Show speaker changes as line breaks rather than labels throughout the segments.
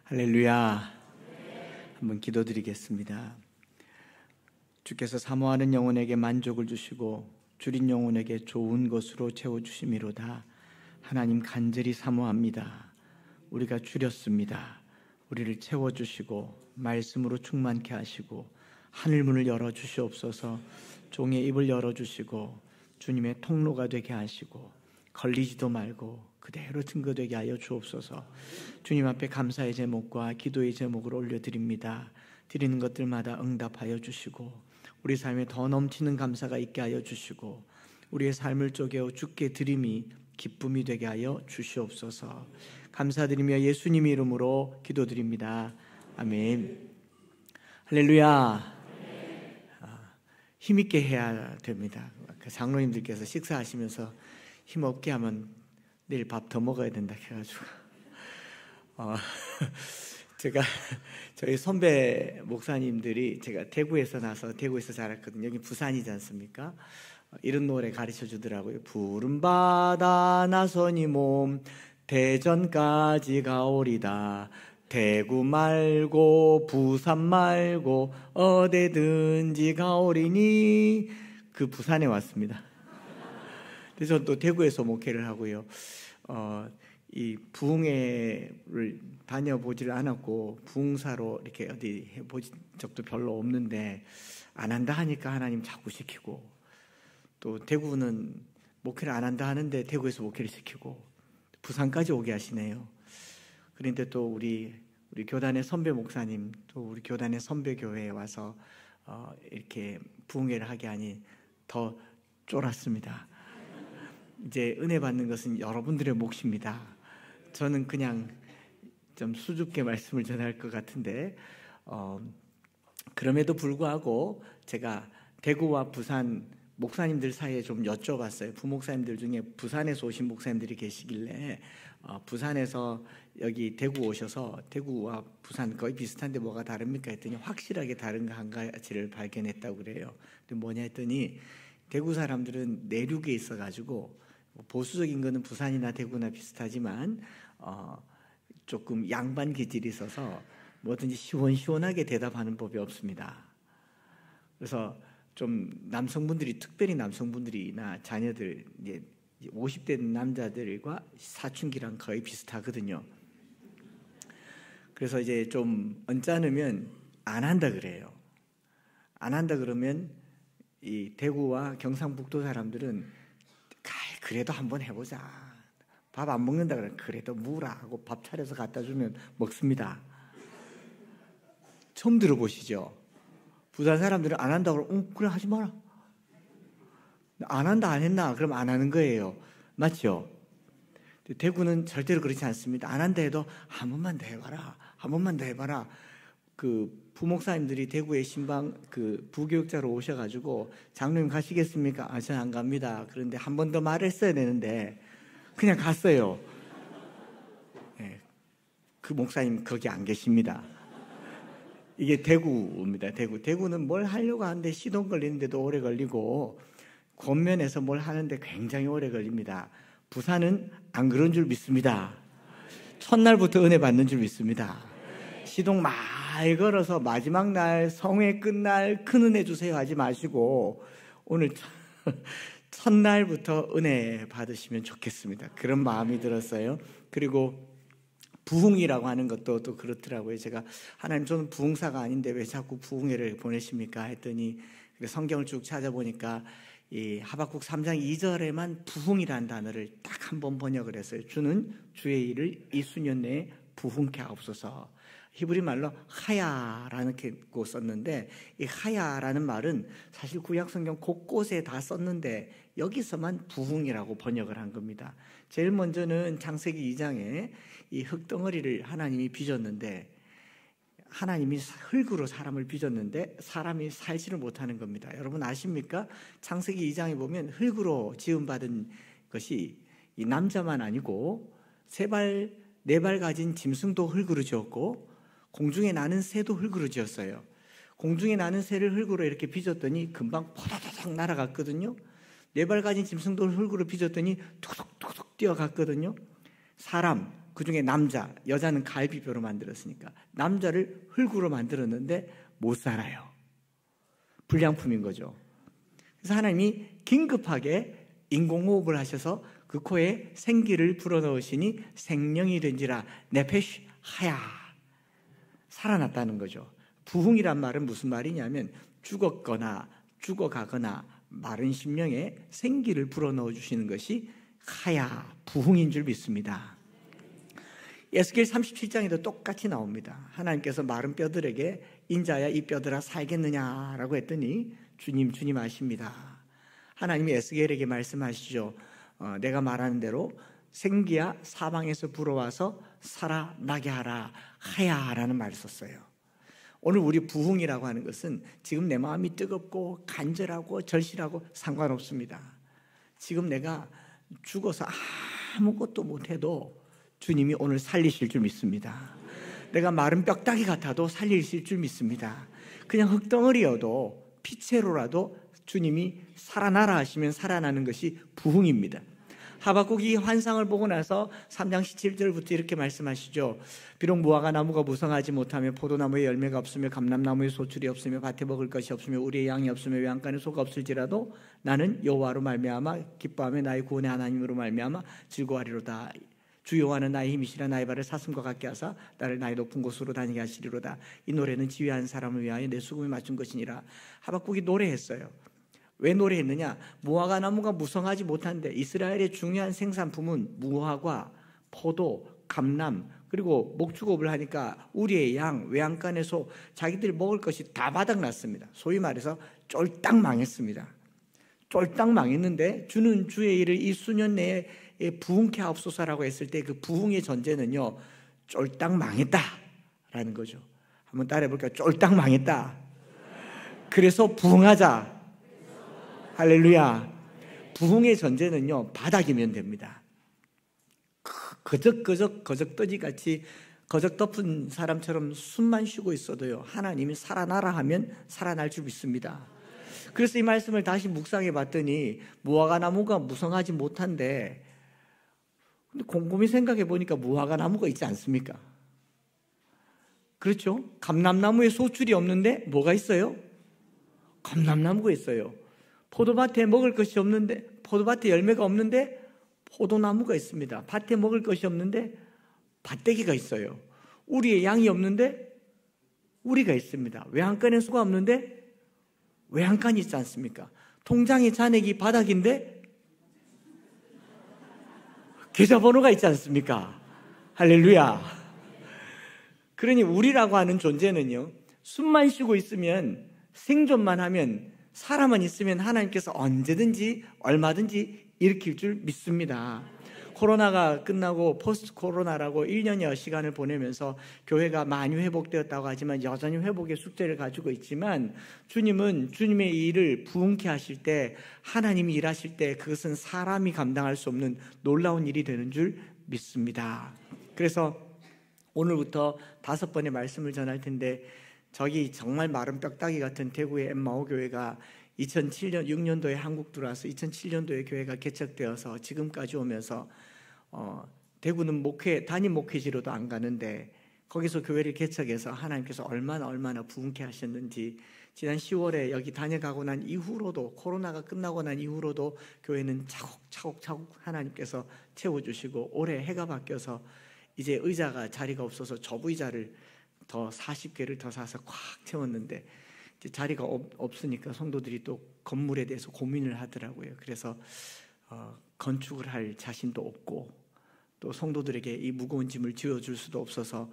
할렐루야. 한번 기도드리겠습니다. 주께서 사모하는 영혼에게 만족을 주시고 줄인 영혼에게 좋은 것으로 채워주심이로다. 하나님 간절히 사모합니다. 우리가 줄였습니다. 우리를 채워주시고 말씀으로 충만케 하시고 하늘문을 열어주시옵소서. 종의 입을 열어주시고 주님의 통로가 되게 하시고 걸리지도 말고 그대로 증거되게 하여 주옵소서. 주님 앞에 감사의 제목과 기도의 제목을 올려드립니다. 드리는 것들마다 응답하여 주시고 우리 삶에 더 넘치는 감사가 있게 하여 주시고 우리의 삶을 쪼개어 주께 드림이 기쁨이 되게 하여 주시옵소서. 감사드리며 예수님의 이름으로 기도드립니다. 아멘. 할렐루야. 힘있게 해야 됩니다. 장로님들께서 식사하시면서 힘없게 하면 내일 밥 더 먹어야 된다 해가지고 제가 저희 선배 목사님들이 제가 대구에서 나서 대구에서 자랐거든요. 여기 부산이지 않습니까? 이런 노래 가르쳐 주더라고요. 푸른 바다 나서니 몸 대전까지 가오리다. 대구 말고 부산 말고 어디든지 가오리니. 그 부산에 왔습니다. 그래서 또 대구에서 목회를 하고요. 이 부흥회를 다녀보지를 않았고 부흥사로 이렇게 어디 해본 적도 별로 없는데 안 한다 하니까 하나님 자꾸 시키고, 또 대구는 목회를 안 한다 하는데 대구에서 목회를 시키고 부산까지 오게 하시네요. 그런데 또 우리 교단의 선배 목사님, 또 우리 교단의 선배 교회에 와서 이렇게 부흥회를 하게 하니 더 쫄았습니다. 이제 은혜 받는 것은 여러분들의 몫입니다. 저는 그냥 좀 수줍게 말씀을 전할 것 같은데 그럼에도 불구하고 제가 대구와 부산 목사님들 사이에 좀 여쭤봤어요. 부목사님들 중에 부산에서 오신 목사님들이 계시길래 부산에서 여기 대구 오셔서 대구와 부산 거의 비슷한데 뭐가 다릅니까 했더니 확실하게 다른 거 한 가지를 발견했다고 그래요. 근데 뭐냐 했더니 대구 사람들은 내륙에 있어가지고 보수적인 거는 부산이나 대구나 비슷하지만 조금 양반 기질이 있어서 뭐든지 시원시원하게 대답하는 법이 없습니다. 그래서 좀 남성분들이, 특별히 남성분들이나 자녀들, 이제 50대 남자들과 사춘기랑 거의 비슷하거든요. 그래서 이제 좀 언짢으면 안 한다 그래요. 안 한다 그러면 이 대구와 경상북도 사람들은 그래도 한번 해보자. 밥 안 먹는다 그러면 그래도 무라 하고 밥 차려서 갖다 주면 먹습니다. 처음 들어보시죠? 부산 사람들은 안 한다고 그러면 그래 하지 마라. 안 한다 안 했나? 그럼 안 하는 거예요. 맞죠? 대구는 절대로 그렇지 않습니다. 안 한다 해도 한 번만 더 해봐라. 한 번만 더 해봐라. 그 부목사님들이 대구에 신방 그 부교육자로 오셔가지고 장로님 가시겠습니까? 아, 저는 안 갑니다. 그런데 한 번 더 말했어야 되는데 그냥 갔어요. 네, 그 목사님 거기 안 계십니다. 이게 대구입니다. 대구는 뭘 하려고 하는데 시동 걸리는데도 오래 걸리고 권면에서 뭘 하는데 굉장히 오래 걸립니다. 부산은 안 그런 줄 믿습니다. 첫날부터 은혜 받는 줄 믿습니다. 시동 많이 걸어서 마지막 날 성회 끝날 큰 은혜 주세요 하지 마시고 오늘 첫날부터 은혜 받으시면 좋겠습니다. 그런 마음이 들었어요. 그리고 부흥이라고 하는 것도 또 그렇더라고요. 제가 하나님 저는 부흥사가 아닌데 왜 자꾸 부흥회를 보내십니까 했더니 성경을 쭉 찾아보니까 이 하박국 3장 2절에만 부흥이라는 단어를 딱 한 번 번역을 했어요. 주는 주의 일을 이 수년 내에 부흥케 하옵소서. 히브리 말로 하야라는 거 썼는데 이 하야라는 말은 사실 구약 성경 곳곳에 다 썼는데 여기서만 부흥이라고 번역을 한 겁니다. 제일 먼저는 창세기 2장에 이 흙덩어리를 하나님이 빚었는데 하나님이 흙으로 사람을 빚었는데 사람이 살지를 못하는 겁니다. 여러분 아십니까? 창세기 2장에 보면 흙으로 지음받은 것이 이 남자만 아니고 세 발, 네 발 가진 짐승도 흙으로 지었고 공중에 나는 새도 흙으로 지었어요. 공중에 나는 새를 흙으로 이렇게 빚었더니 금방 포다다닥 날아갔거든요. 네 발 가진 짐승도 흙으로 빚었더니 툭툭툭툭 뛰어갔거든요. 사람, 그중에 남자, 여자는 갈비뼈로 만들었으니까 남자를 흙으로 만들었는데 못 살아요. 불량품인 거죠. 그래서 하나님이 긴급하게 인공호흡을 하셔서 그 코에 생기를 불어넣으시니 생명이 된지라 네페쉬 하야, 살아났다는 거죠. 부흥이란 말은 무슨 말이냐면 죽었거나 죽어가거나 마른 심령에 생기를 불어넣어 주시는 것이 하야, 부흥인 줄 믿습니다. 에스겔 37장에도 똑같이 나옵니다. 하나님께서 마른 뼈들에게 인자야 이 뼈들아 살겠느냐라고 했더니 주님 아십니다. 하나님이 에스겔에게 말씀하시죠. 내가 말하는 대로 생기야 사방에서 불어와서 살아나게 하라 하야라는 말을 썼어요. 오늘 우리 부흥이라고 하는 것은 지금 내 마음이 뜨겁고 간절하고 절실하고 상관없습니다. 지금 내가 죽어서 아무것도 못해도 주님이 오늘 살리실 줄 믿습니다. 내가 마른 뼈다귀 같아도 살리실 줄 믿습니다. 그냥 흙덩어리여도 피채로라도 주님이 살아나라 하시면 살아나는 것이 부흥입니다. 하박국이 환상을 보고 나서 3장 17절부터 이렇게 말씀하시죠. 비록 무화과 나무가 무성하지 못하며 포도나무에 열매가 없으며 감람나무에 소출이 없으며 밭에 먹을 것이 없으며 우리의 양이 없으며 외양간에 소가 없을지라도 나는 여호와로 말미암아 기뻐하며 나의 구원의 하나님으로 말미암아 즐거워하리로다. 주 여호와는 나의 힘이시라 나의 발을 사슴과 같게 하사 나를 나의 높은 곳으로 다니게 하시리로다. 이 노래는 지휘한 사람을 위하여 내 수금에 맞춘 것이니라. 하박국이 노래했어요. 왜 노래했느냐? 무화과 나무가 무성하지 못한데 이스라엘의 중요한 생산품은 무화과, 포도, 감람 그리고 목축업을 하니까 우리의 양, 외양간에서 자기들 먹을 것이 다 바닥났습니다. 소위 말해서 쫄딱 망했습니다. 쫄딱 망했는데 주는 주의 일을 이 수년 내에 부흥케 하옵소서라고 했을 때 그 부흥의 전제는요, 쫄딱 망했다라는 거죠. 한번 따라해 볼까요? 쫄딱 망했다. 그래서 부흥하자. 할렐루야. 부흥의 전제는요, 바닥이면 됩니다. 거적떠지같이 거적 덮은 사람처럼 숨만 쉬고 있어도요, 하나님이 살아나라 하면 살아날 줄 믿습니다. 그래서 이 말씀을 다시 묵상해 봤더니 무화과 나무가 무성하지 못한데, 근데 곰곰이 생각해 보니까 무화과 나무가 있지 않습니까? 그렇죠? 감람나무에 소출이 없는데 뭐가 있어요? 감람나무가 있어요. 포도밭에 먹을 것이 없는데, 포도밭에 열매가 없는데 포도나무가 있습니다. 밭에 먹을 것이 없는데 밭대기가 있어요. 우리의 양이 없는데 우리가 있습니다. 외양간에 소가 없는데 외양간이 있지 않습니까? 통장의 잔액이 바닥인데 계좌번호가 있지 않습니까? 할렐루야. 그러니 우리라고 하는 존재는요, 숨만 쉬고 있으면, 생존만 하면, 사람만 있으면 하나님께서 언제든지 얼마든지 일으킬 줄 믿습니다. 코로나가 끝나고 포스트 코로나라고 1년여 시간을 보내면서 교회가 많이 회복되었다고 하지만 여전히 회복의 숙제를 가지고 있지만, 주님은 주님의 일을 부흥케 하실 때, 하나님이 일하실 때 그것은 사람이 감당할 수 없는 놀라운 일이 되는 줄 믿습니다. 그래서 오늘부터 5번의 말씀을 전할 텐데, 저기 정말 마른 뼈다귀 같은 대구의 엠마오 교회가 2007년 6년도에 한국 들어와서 2007년도에 교회가 개척되어서 지금까지 오면서 대구는 단임 목회지로도 안 가는데 거기서 교회를 개척해서 하나님께서 얼마나 부흥케 하셨는지, 지난 10월에 여기 다녀가고 난 이후로도, 코로나가 끝나고 난 이후로도 교회는 차곡차곡 하나님께서 채워주시고, 올해 해가 바뀌어서 이제 자리가 없어서 저부의자를 더 40개를 더 사서 꽉 채웠는데, 이제 자리가 없으니까 성도들이 또 건물에 대해서 고민을 하더라고요. 그래서 건축을 할 자신도 없고, 또 성도들에게 이 무거운 짐을 지어줄 수도 없어서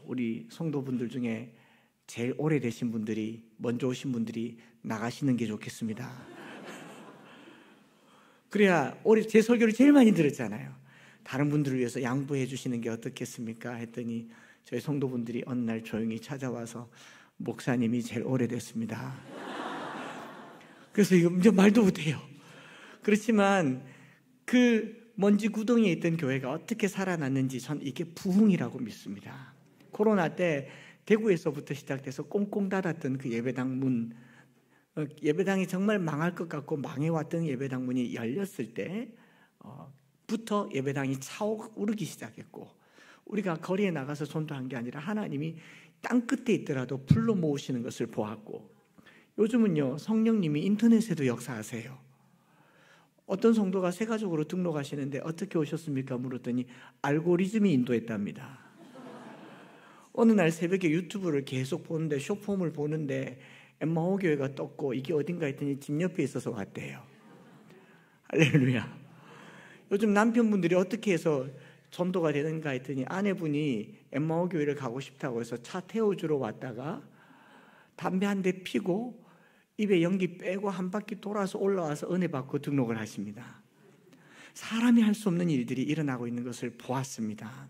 우리 성도분들 중에 제일 오래되신 분들이, 먼저 오신 분들이 나가시는 게 좋겠습니다. 그래야 제 설교를 제일 많이 들었잖아요. 다른 분들을 위해서 양보해 주시는 게 어떻겠습니까? 했더니 저희 성도분들이 어느 날 조용히 찾아와서 목사님이 제일 오래됐습니다. 그래서 이제 말도 못해요. 그렇지만 그 먼지 구덩이에 있던 교회가 어떻게 살아났는지 전 이게 부흥이라고 믿습니다. 코로나 때 대구에서부터 시작돼서 꽁꽁 닫았던 그 예배당 문, 예배당이 정말 망할 것 같고 망해왔던 예배당 문이 열렸을 때 부터 예배당이 차오르기 시작했고, 우리가 거리에 나가서 전도한 게 아니라 하나님이 땅끝에 있더라도 불러 모으시는 것을 보았고, 요즘은요 성령님이 인터넷에도 역사하세요. 어떤 성도가 새 가족으로 등록하시는데 어떻게 오셨습니까? 물었더니 알고리즘이 인도했답니다. 어느 날 새벽에 유튜브를 계속 보는데, 쇼폼을 보는데 엠마오 교회가 떴고 이게 어딘가 했더니 집 옆에 있어서 왔대요. 할렐루야. 요즘 남편분들이 어떻게 해서 전도가 되는가 했더니 아내분이 엠마오 교회를 가고 싶다고 해서 차 태워주러 왔다가 담배 한 대 피고 입에 연기 빼고 한 바퀴 돌아서 올라와서 은혜 받고 등록을 하십니다. 사람이 할 수 없는 일들이 일어나고 있는 것을 보았습니다.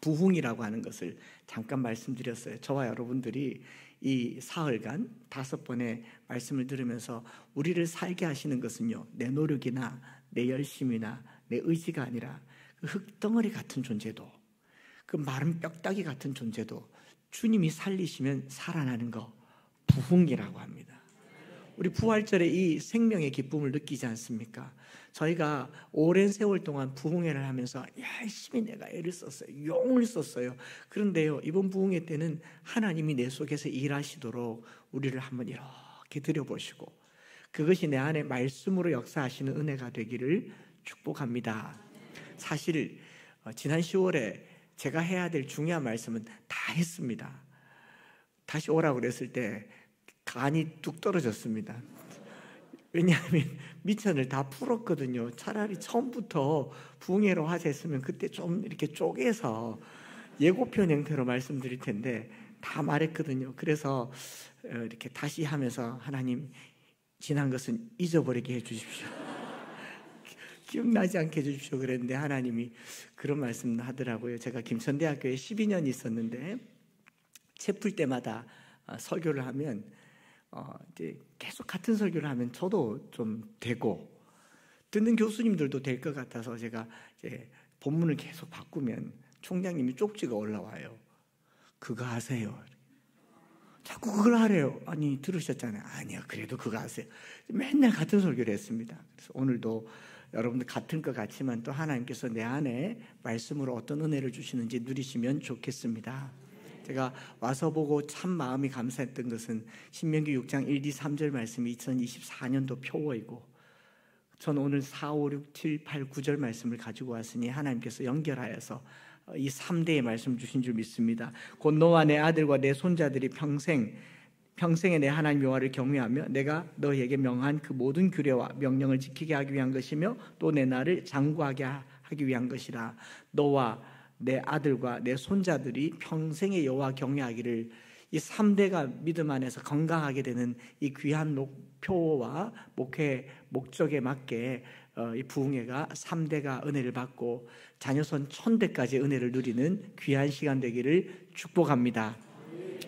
부흥이라고 하는 것을 잠깐 말씀드렸어요. 저와 여러분들이 이 사흘간 5번의 말씀을 들으면서 우리를 살게 하시는 것은요, 내 노력이나 내 열심이나 내 의지가 아니라 그 흙덩어리 같은 존재도, 그 마른 뼈다귀 같은 존재도 주님이 살리시면 살아나는 거, 부흥이라고 합니다. 우리 부활절에 이 생명의 기쁨을 느끼지 않습니까? 저희가 오랜 세월 동안 부흥회를 하면서 열심히 내가 애를 썼어요. 용을 썼어요. 그런데요, 이번 부흥회 때는 하나님이 내 속에서 일하시도록 우리를 한번 이렇게 들여보시고, 그것이 내 안에 말씀으로 역사하시는 은혜가 되기를 축복합니다. 사실 지난 10월에 제가 해야 될 중요한 말씀은 다 했습니다. 다시 오라고 그랬을 때 간이 뚝 떨어졌습니다. 왜냐하면 미천을 다 풀었거든요. 차라리 처음부터 부흥회로 하셨으면 그때 좀 이렇게 쪼개서 예고편 형태로 말씀드릴 텐데 다 말했거든요. 그래서 이렇게 다시 하면서 하나님, 지난 것은 잊어버리게 해주십시오. 기억나지 않게 해주십시오 그랬는데 하나님이 그런 말씀 하더라고요. 제가 김천대학교에 12년 있었는데 책 풀 때마다 설교를 하면 이제 계속 같은 설교를 하면 저도 좀 되고 듣는 교수님들도 될 것 같아서 제가 이제 본문을 계속 바꾸면 총장님이 쪽지가 올라와요. 그거 하세요. 자꾸 그걸 하래요. 아니 들으셨잖아요. 아니요, 그래도 그거 하세요. 맨날 같은 설교를 했습니다. 그래서 오늘도 여러분들 같은 것 같지만 또 하나님께서 내 안에 말씀으로 어떤 은혜를 주시는지 누리시면 좋겠습니다. 제가 와서 보고 참 마음이 감사했던 것은 신명기 6장 1, 2, 3절 말씀이 2024년도 표어이고, 저는 오늘 4, 5, 6, 7, 8, 9절 말씀을 가지고 왔으니 하나님께서 연결하여서 이 3대의 말씀 주신 줄 믿습니다. 곧 너와 내 아들과 내 손자들이 평생에 내 하나님 여호와를 경외하며 내가 너희에게 명한 그 모든 규례와 명령을 지키게 하기 위한 것이며 또 내 나를 장구하게 하기 위한 것이라. 너와 내 아들과 내 손자들이 평생에 여호와 경외하기를. 이 3대가 믿음 안에서 건강하게 되는 이 귀한 목표와 목적에 맞게 이 부흥회가 3대가 은혜를 받고 자녀선 1000대까지 은혜를 누리는 귀한 시간 되기를 축복합니다.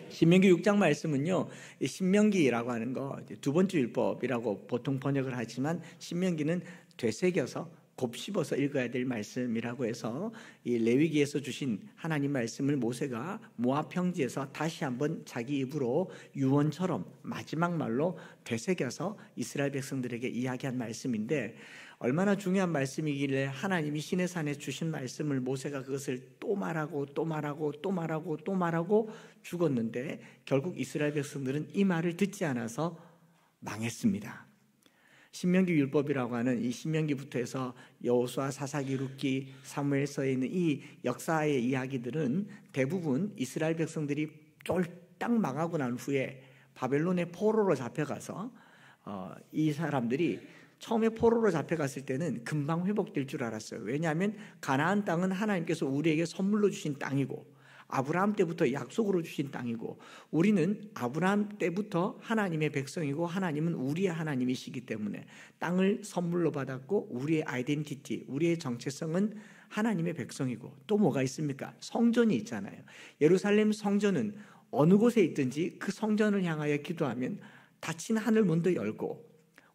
신명기 6장 말씀은요, 신명기라고 하는 거 두 번째 율법이라고 보통 번역을 하지만 신명기는 되새겨서 곱씹어서 읽어야 될 말씀이라고 해서 이 레위기에서 주신 하나님 말씀을 모세가 모압 평지에서 다시 한번 자기 입으로 유언처럼 마지막 말로 되새겨서 이스라엘 백성들에게 이야기한 말씀인데, 얼마나 중요한 말씀이길래 하나님이 시내산에 주신 말씀을 모세가 그것을 또 말하고 또 말하고 또 말하고 또 말하고 죽었는데 결국 이스라엘 백성들은 이 말을 듣지 않아서 망했습니다. 신명기 율법이라고 하는 이 신명기부터 해서 여호수아, 사사기, 룻기, 사무엘서에 있는 이 역사의 이야기들은 대부분 이스라엘 백성들이 쫄딱 망하고 난 후에 바벨론의 포로로 잡혀가서 이 사람들이 처음에 포로로 잡혀갔을 때는 금방 회복될 줄 알았어요. 왜냐하면 가나안 땅은 하나님께서 우리에게 선물로 주신 땅이고 아브라함 때부터 약속으로 주신 땅이고 우리는 아브라함 때부터 하나님의 백성이고 하나님은 우리의 하나님이시기 때문에 땅을 선물로 받았고 우리의 아이덴티티, 우리의 정체성은 하나님의 백성이고 또 뭐가 있습니까? 성전이 있잖아요. 예루살렘 성전은 어느 곳에 있든지 그 성전을 향하여 기도하면 닫힌 하늘 문도 열고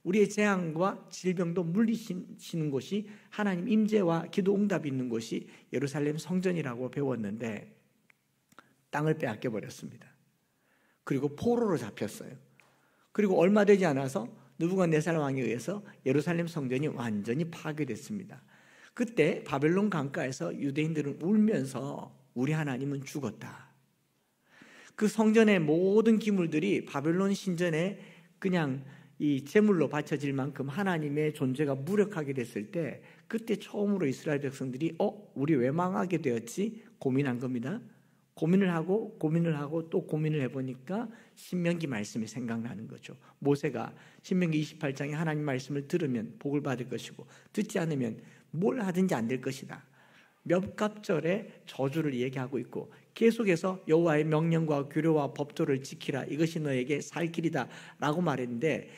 우리의 재앙과 질병도 물리시는 곳이 하나님 임재와 기도 응답이 있는 곳이 예루살렘 성전이라고 배웠는데 땅을 빼앗겨 버렸습니다. 그리고 포로로 잡혔어요. 그리고 얼마 되지 않아서 느부갓네살 왕에 의해서 예루살렘 성전이 완전히 파괴됐습니다. 그때 바벨론 강가에서 유대인들은 울면서 우리 하나님은 죽었다. 그 성전의 모든 기물들이 바벨론 신전에 그냥 이 제물로 바쳐질 만큼 하나님의 존재가 무력하게 됐을 때, 그때 처음으로 이스라엘 백성들이 우리 왜 망하게 되었지? 고민한 겁니다. 고민을 하고 또 고민을 해보니까 신명기 말씀이 생각나는 거죠. 모세가 신명기 28장에 하나님 말씀을 들으면 복을 받을 것이고 듣지 않으면 뭘 하든지 안 될 것이다. 몇 갑절에 저주를 얘기하고 있고 계속해서 여호와의 명령과 규례와 법도를 지키라, 이것이 너에게 살 길이다 라고 말했는데,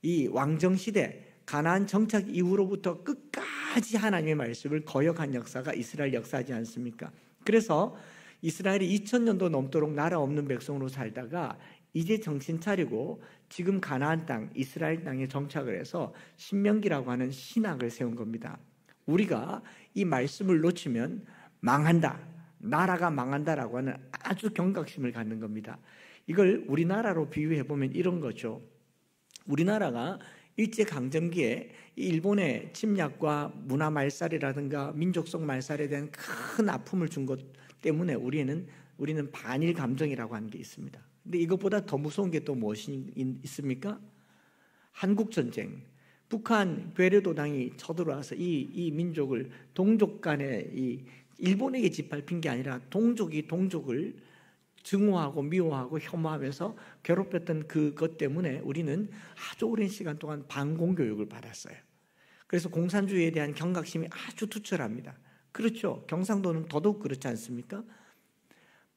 이 왕정시대 가나안 정착 이후로부터 끝까지 하나님의 말씀을 거역한 역사가 이스라엘 역사지 않습니까? 그래서 이스라엘이 2000년도 넘도록 나라 없는 백성으로 살다가 이제 정신 차리고 지금 가나안 땅, 이스라엘 땅에 정착을 해서 신명기라고 하는 신학을 세운 겁니다. 우리가 이 말씀을 놓치면 망한다, 나라가 망한다라고 하는 아주 경각심을 갖는 겁니다. 이걸 우리나라로 비유해보면 이런 거죠. 우리나라가 일제강점기에 일본의 침략과 문화 말살이라든가 민족성 말살에 대한 큰 아픔을 준 것 때문에 우리는 반일 감정이라고 하는 게 있습니다. 근데 이것보다 더 무서운 게 또 무엇이 있습니까? 한국전쟁, 북한 괴뢰도당이 쳐들어와서 이 민족을 동족 간에 일본에게 짓밟힌 게 아니라 동족이 동족을 증오하고 미워하고 혐오하면서 괴롭혔던 그것 때문에 우리는 아주 오랜 시간 동안 반공교육을 받았어요. 그래서 공산주의에 대한 경각심이 아주 투철합니다. 그렇죠. 경상도는 더더욱 그렇지 않습니까?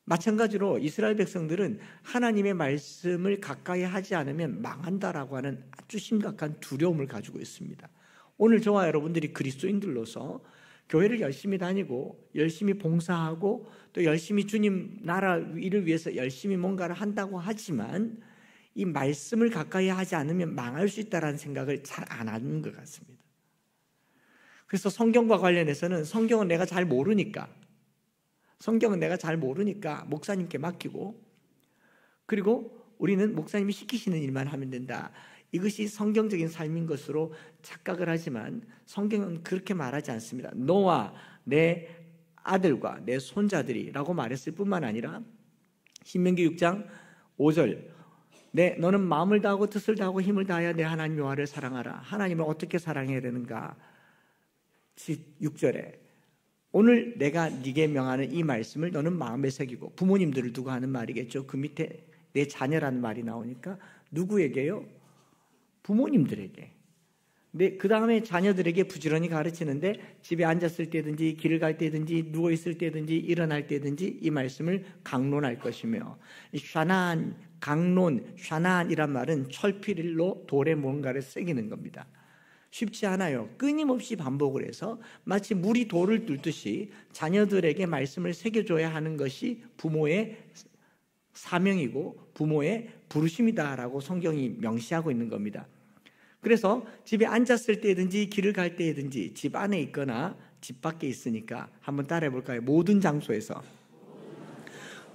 마찬가지로 이스라엘 백성들은 하나님의 말씀을 가까이 하지 않으면 망한다라고 하는 아주 심각한 두려움을 가지고 있습니다. 오늘 저와 여러분들이 그리스도인들로서 교회를 열심히 다니고 열심히 봉사하고 또 열심히 주님 나라 일을 위해서 열심히 뭔가를 한다고 하지만 이 말씀을 가까이 하지 않으면 망할 수 있다는 생각을 잘 안 하는 것 같습니다. 그래서 성경과 관련해서는 성경은 내가 잘 모르니까 목사님께 맡기고, 그리고 우리는 목사님이 시키시는 일만 하면 된다. 이것이 성경적인 삶인 것으로 착각을 하지만 성경은 그렇게 말하지 않습니다. 너와 내 아들과 내 손자들이라고 말했을 뿐만 아니라 신명기 6장 5절 너는 마음을 다하고 뜻을 다하고 힘을 다하여 내 하나님 여호와를 사랑하라. 하나님을 어떻게 사랑해야 되는가? 6절에 오늘 내가 네게 명하는 이 말씀을 너는 마음에 새기고, 부모님들을 두고 하는 말이겠죠. 그 밑에 내 자녀라는 말이 나오니까 누구에게요? 부모님들에게. 근데 그 다음에 자녀들에게 부지런히 가르치는데 집에 앉았을 때든지 길을 갈 때든지 누워있을 때든지 일어날 때든지 이 말씀을 강론할 것이며, 샤난, 강론, 샤난이란 말은 철필로 돌에 뭔가를 새기는 겁니다. 쉽지 않아요. 끊임없이 반복을 해서 마치 물이 돌을 뚫듯이 자녀들에게 말씀을 새겨줘야 하는 것이 부모의 사명이고 부모의 부르심이다라고 성경이 명시하고 있는 겁니다. 그래서 집에 앉았을 때든지 길을 갈 때든지 집 안에 있거나 집 밖에 있으니까 한번 따라해 볼까요? 모든 장소에서.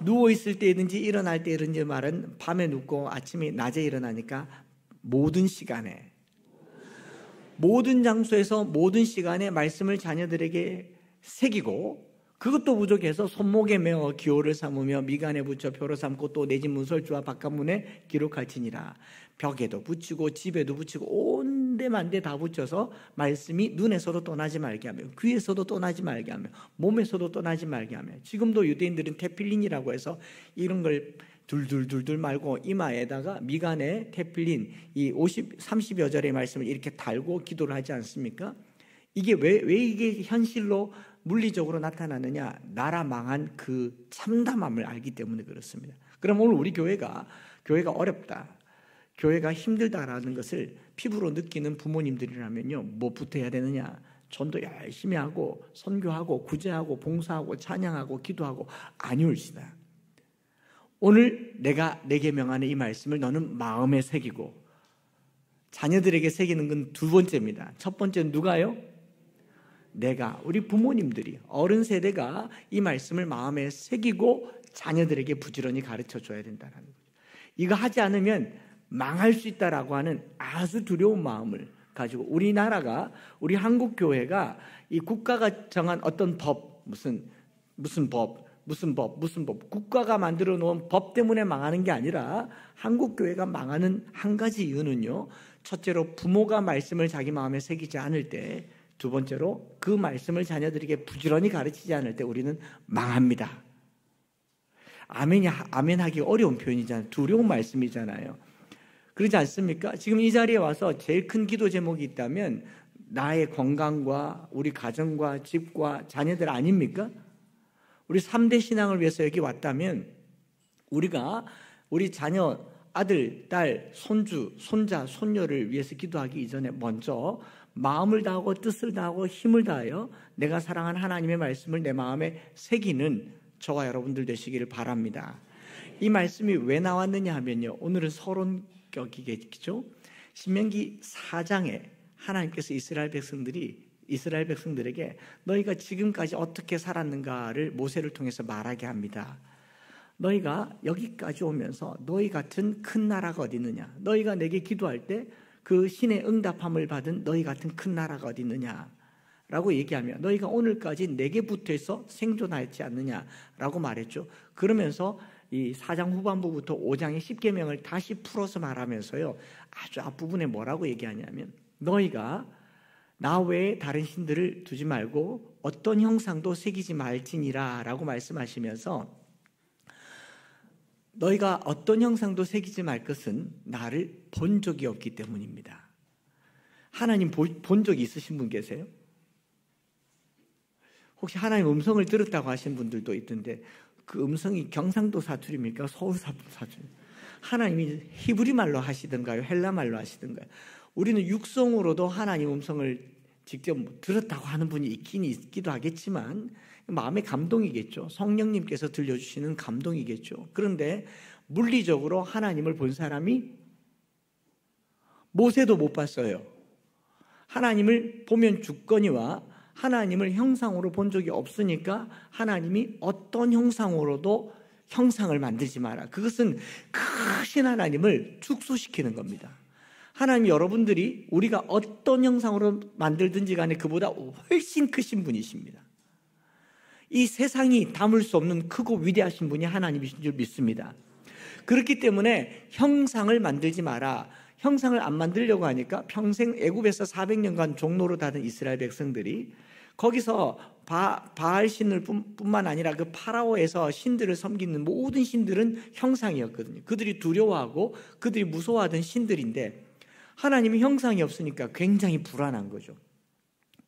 누워있을 때든지 일어날 때든지 말은 밤에 눕고 아침에 낮에 일어나니까 모든 시간에, 모든 장소에서 모든 시간에 말씀을 자녀들에게 새기고, 그것도 부족해서 손목에 메어 기호를 삼으며 미간에 붙여 표로 삼고 또 내 집 문설주와 바깥문에 기록할지니라. 벽에도 붙이고 집에도 붙이고 온데만데 다 붙여서 말씀이 눈에서도 떠나지 말게 하며 귀에서도 떠나지 말게 하며 몸에서도 떠나지 말게 하며. 지금도 유대인들은 테필린이라고 해서 이런 걸 둘둘둘둘 말고 이마에다가 미간에 테필린 이 30여 절의 말씀을 이렇게 달고 기도를 하지 않습니까? 이게 왜 이게 현실로 물리적으로 나타나느냐? 나라 망한 그 참담함을 알기 때문에 그렇습니다. 그럼 오늘 우리 교회가 어렵다, 교회가 힘들다라는 것을 피부로 느끼는 부모님들이라면요, 뭐부터 해야 되느냐? 전도 열심히 하고 선교하고 구제하고 봉사하고 찬양하고 기도하고 아니올시다. 오늘 내가 내게 명하는 이 말씀을 너는 마음에 새기고, 자녀들에게 새기는 건 두 번째입니다. 첫 번째는 누가요? 우리 부모님들이, 어른 세대가 이 말씀을 마음에 새기고 자녀들에게 부지런히 가르쳐 줘야 된다는 거죠. 이거 하지 않으면 망할 수 있다라고 하는 아주 두려운 마음을 가지고 우리나라가, 우리 한국교회가 이 국가가 정한 어떤 법, 무슨 법, 국가가 만들어 놓은 법 때문에 망하는 게 아니라 한국교회가 망하는 한 가지 이유는요, 첫째로 부모가 말씀을 자기 마음에 새기지 않을 때, 두 번째로 그 말씀을 자녀들에게 부지런히 가르치지 않을 때 우리는 망합니다. 아멘하기 어려운 표현이잖아요. 두려운 말씀이잖아요. 그러지 않습니까? 지금 이 자리에 와서 제일 큰 기도 제목이 있다면 나의 건강과 우리 가정과 집과 자녀들 아닙니까? 우리 3대 신앙을 위해서 여기 왔다면 우리가 우리 자녀, 아들, 딸, 손주, 손자, 손녀를 위해서 기도하기 이전에 먼저 마음을 다하고 뜻을 다하고 힘을 다하여 내가 사랑하는 하나님의 말씀을 내 마음에 새기는 저와 여러분들 되시기를 바랍니다. 이 말씀이 왜 나왔느냐 하면요, 오늘은 서론격이겠죠. 신명기 4장에 하나님께서 이스라엘 백성들에게 너희가 지금까지 어떻게 살았는가를 모세를 통해서 말하게 합니다. 너희가 여기까지 오면서 너희 같은 큰 나라가 어디 있느냐, 너희가 내게 기도할 때 그 신의 응답함을 받은 너희 같은 큰 나라가 어디 있느냐 라고 얘기하며 너희가 오늘까지 내게 붙어서 생존하였지 않느냐라고 말했죠. 그러면서 이 4장 후반부부터 5장의 10계명을 다시 풀어서 말하면서요, 아주 앞부분에 뭐라고 얘기하냐면 너희가 나 외에 다른 신들을 두지 말고 어떤 형상도 새기지 말지니라 라고 말씀하시면서, 너희가 어떤 형상도 새기지 말 것은 나를 본 적이 없기 때문입니다. 하나님 본 적이 있으신 분 계세요? 혹시 하나님 음성을 들었다고 하신 분들도 있던데 그 음성이 경상도 사투리입니까? 서울 사투리? 하나님이 히브리 말로 하시던가요? 헬라 말로 하시던가요? 우리는 육성으로도 하나님 음성을 직접 들었다고 하는 분이 있긴 있기도 하겠지만 마음의 감동이겠죠. 성령님께서 들려주시는 감동이겠죠. 그런데 물리적으로 하나님을 본 사람이 모세도 못 봤어요. 하나님을 보면 죽거니와 하나님을 형상으로 본 적이 없으니까 하나님이 어떤 형상으로도 형상을 만들지 마라. 그것은 크신 하나님을 축소시키는 겁니다. 하나님, 여러분들이 우리가 어떤 형상으로 만들든지 간에 그보다 훨씬 크신 분이십니다. 이 세상이 담을 수 없는 크고 위대하신 분이 하나님이신 줄 믿습니다. 그렇기 때문에 형상을 만들지 마라. 형상을 안 만들려고 하니까 평생 애굽에서 400년간 종로로 다닌 이스라엘 백성들이 거기서 바알 신을 뿐만 아니라 그 파라오에서 신들을 섬기는 모든 신들은 형상이었거든요. 그들이 두려워하고 그들이 무서워하던 신들인데 하나님이 형상이 없으니까 굉장히 불안한 거죠.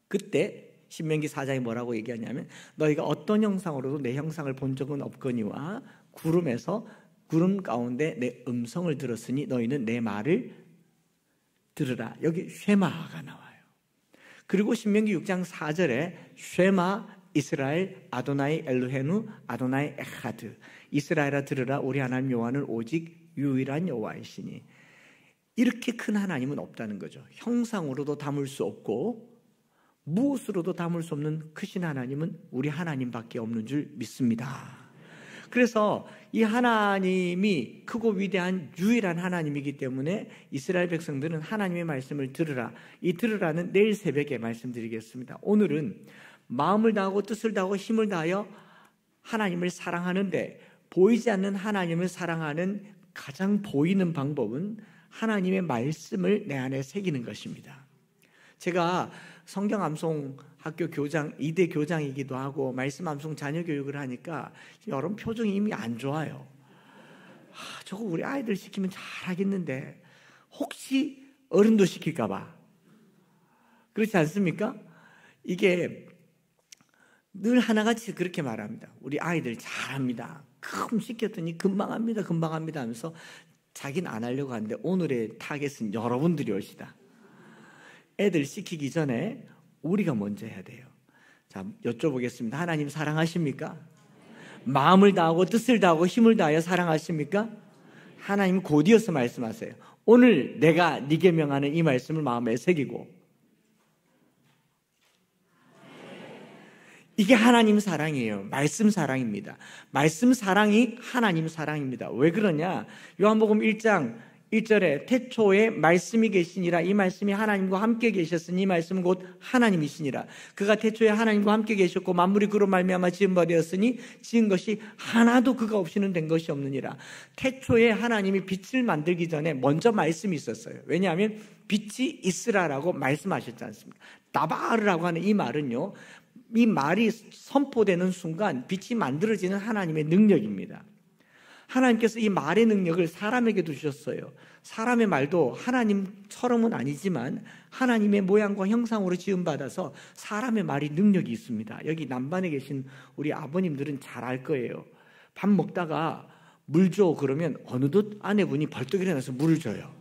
그때 신명기 4장이 뭐라고 얘기하냐면 너희가 어떤 형상으로도 내 형상을 본 적은 없거니와 구름 가운데 내 음성을 들었으니 너희는 내 말을 들으라. 여기 쉐마가 나와요. 그리고 신명기 6장 4절에 쉐마 이스라엘 아도나이 엘로헤누 아도나이 에하드, 이스라엘아 들으라 우리 하나님 여호와는 오직 유일한 여호와이시니. 이렇게 큰 하나님은 없다는 거죠. 형상으로도 담을 수 없고 무엇으로도 담을 수 없는 크신 하나님은 우리 하나님밖에 없는 줄 믿습니다. 그래서 이 하나님이 크고 위대한 유일한 하나님이기 때문에 이스라엘 백성들은 하나님의 말씀을 들으라. 이 들으라는 내일 새벽에 말씀드리겠습니다. 오늘은 마음을 다하고 뜻을 다하고 힘을 다하여 하나님을 사랑하는데, 보이지 않는 하나님을 사랑하는 가장 보이는 방법은 하나님의 말씀을 내 안에 새기는 것입니다. 제가 성경 암송 학교 교장, 2대 교장이기도 하고 말씀 암송 자녀 교육을 하니까 여러분 표정이 이미 안 좋아요. 저거 우리 아이들 시키면 잘하겠는데 혹시 어른도 시킬까 봐. 그렇지 않습니까? 이게 늘 하나같이 그렇게 말합니다. 우리 아이들 잘합니다. 금 시켰더니 금방 합니다 하면서 자기는 안 하려고 하는데 오늘의 타겟은 여러분들이 올시다. 애들 시키기 전에 우리가 먼저 해야 돼요. 자, 여쭤보겠습니다. 하나님 사랑하십니까? 마음을 다하고 뜻을 다하고 힘을 다하여 사랑하십니까? 하나님 곧이어서 말씀하세요. 오늘 내가 네 계명하는 이 말씀을 마음에 새기고. 이게 하나님 사랑이에요. 말씀 사랑입니다. 말씀 사랑이 하나님 사랑입니다. 왜 그러냐? 요한복음 1장 1절에 태초에 말씀이 계시니라. 이 말씀이 하나님과 함께 계셨으니 이 말씀은 곧 하나님이시니라. 그가 태초에 하나님과 함께 계셨고 만물이 그로 말미암아 지은 바 되었으니 지은 것이 하나도 그가 없이는 된 것이 없느니라. 태초에 하나님이 빛을 만들기 전에 먼저 말씀이 있었어요. 왜냐하면 빛이 있으라라고 말씀하셨지 않습니까? 나바르라고 하는 이 말은요, 이 말이 선포되는 순간 빛이 만들어지는 하나님의 능력입니다. 하나님께서 이 말의 능력을 사람에게도 주셨어요. 사람의 말도 하나님처럼은 아니지만 하나님의 모양과 형상으로 지음받아서 사람의 말이 능력이 있습니다. 여기 남반에 계신 우리 아버님들은 잘 알 거예요. 밥 먹다가 물 줘 그러면 어느덧 아내분이 벌떡 일어나서 물을 줘요.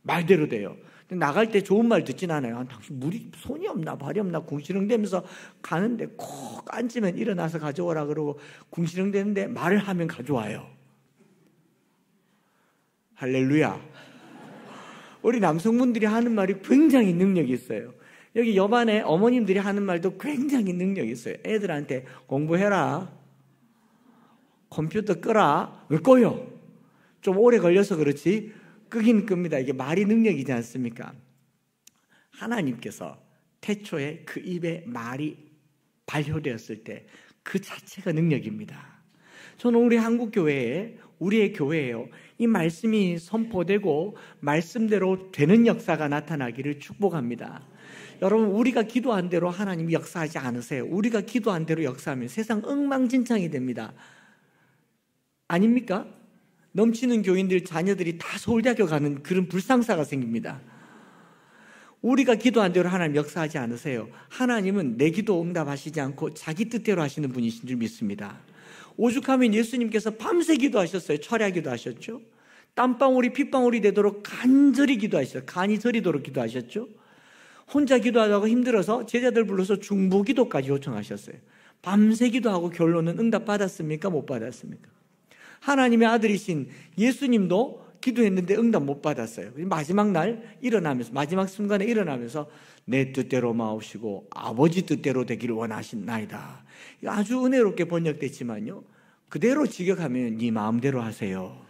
말대로 돼요. 나갈 때 좋은 말 듣진 않아요. 당신 물이 손이 없나 발이 없나 궁시렁대면서 가는데 콕 앉으면 일어나서 가져오라 그러고 궁시렁대는데 말을 하면 가져와요. 할렐루야. 우리 남성분들이 하는 말이 굉장히 능력이 있어요. 여기 옆안에 어머님들이 하는 말도 굉장히 능력이 있어요. 애들한테 공부해라, 컴퓨터 끄라. 왜 꺼요? 좀 오래 걸려서 그렇지 끄긴 끕니다. 이게 말이 능력이지 않습니까? 하나님께서 태초에 그 입에 말이 발효되었을 때 그 자체가 능력입니다. 저는 우리 한국교회에 우리의 교회예요. 이 말씀이 선포되고 말씀대로 되는 역사가 나타나기를 축복합니다. 여러분, 우리가 기도한 대로 하나님이 역사하지 않으세요. 우리가 기도한 대로 역사하면 세상 엉망진창이 됩니다. 아닙니까? 넘치는 교인들 자녀들이 다 서울대학교 가는 그런 불상사가 생깁니다. 우리가 기도한 대로 하나님 역사하지 않으세요. 하나님은 내 기도 응답하시지 않고 자기 뜻대로 하시는 분이신 줄 믿습니다. 오죽하면 예수님께서 밤새 기도하셨어요. 철야 기도하셨죠. 땀방울이 핏방울이 되도록 간절히 기도하셨어요. 간이 저리도록 기도하셨죠. 혼자 기도하다가 힘들어서 제자들 불러서 중보 기도까지 요청하셨어요. 밤새 기도하고 결론은 응답 받았습니까? 못 받았습니까? 하나님의 아들이신 예수님도 기도했는데 응답 못 받았어요. 마지막 날 일어나면서, 마지막 순간에 일어나면서 내 뜻대로 마옵시고 아버지 뜻대로 되기를 원하신나이다. 아주 은혜롭게 번역됐지만요, 그대로 직역하면 네 마음대로 하세요.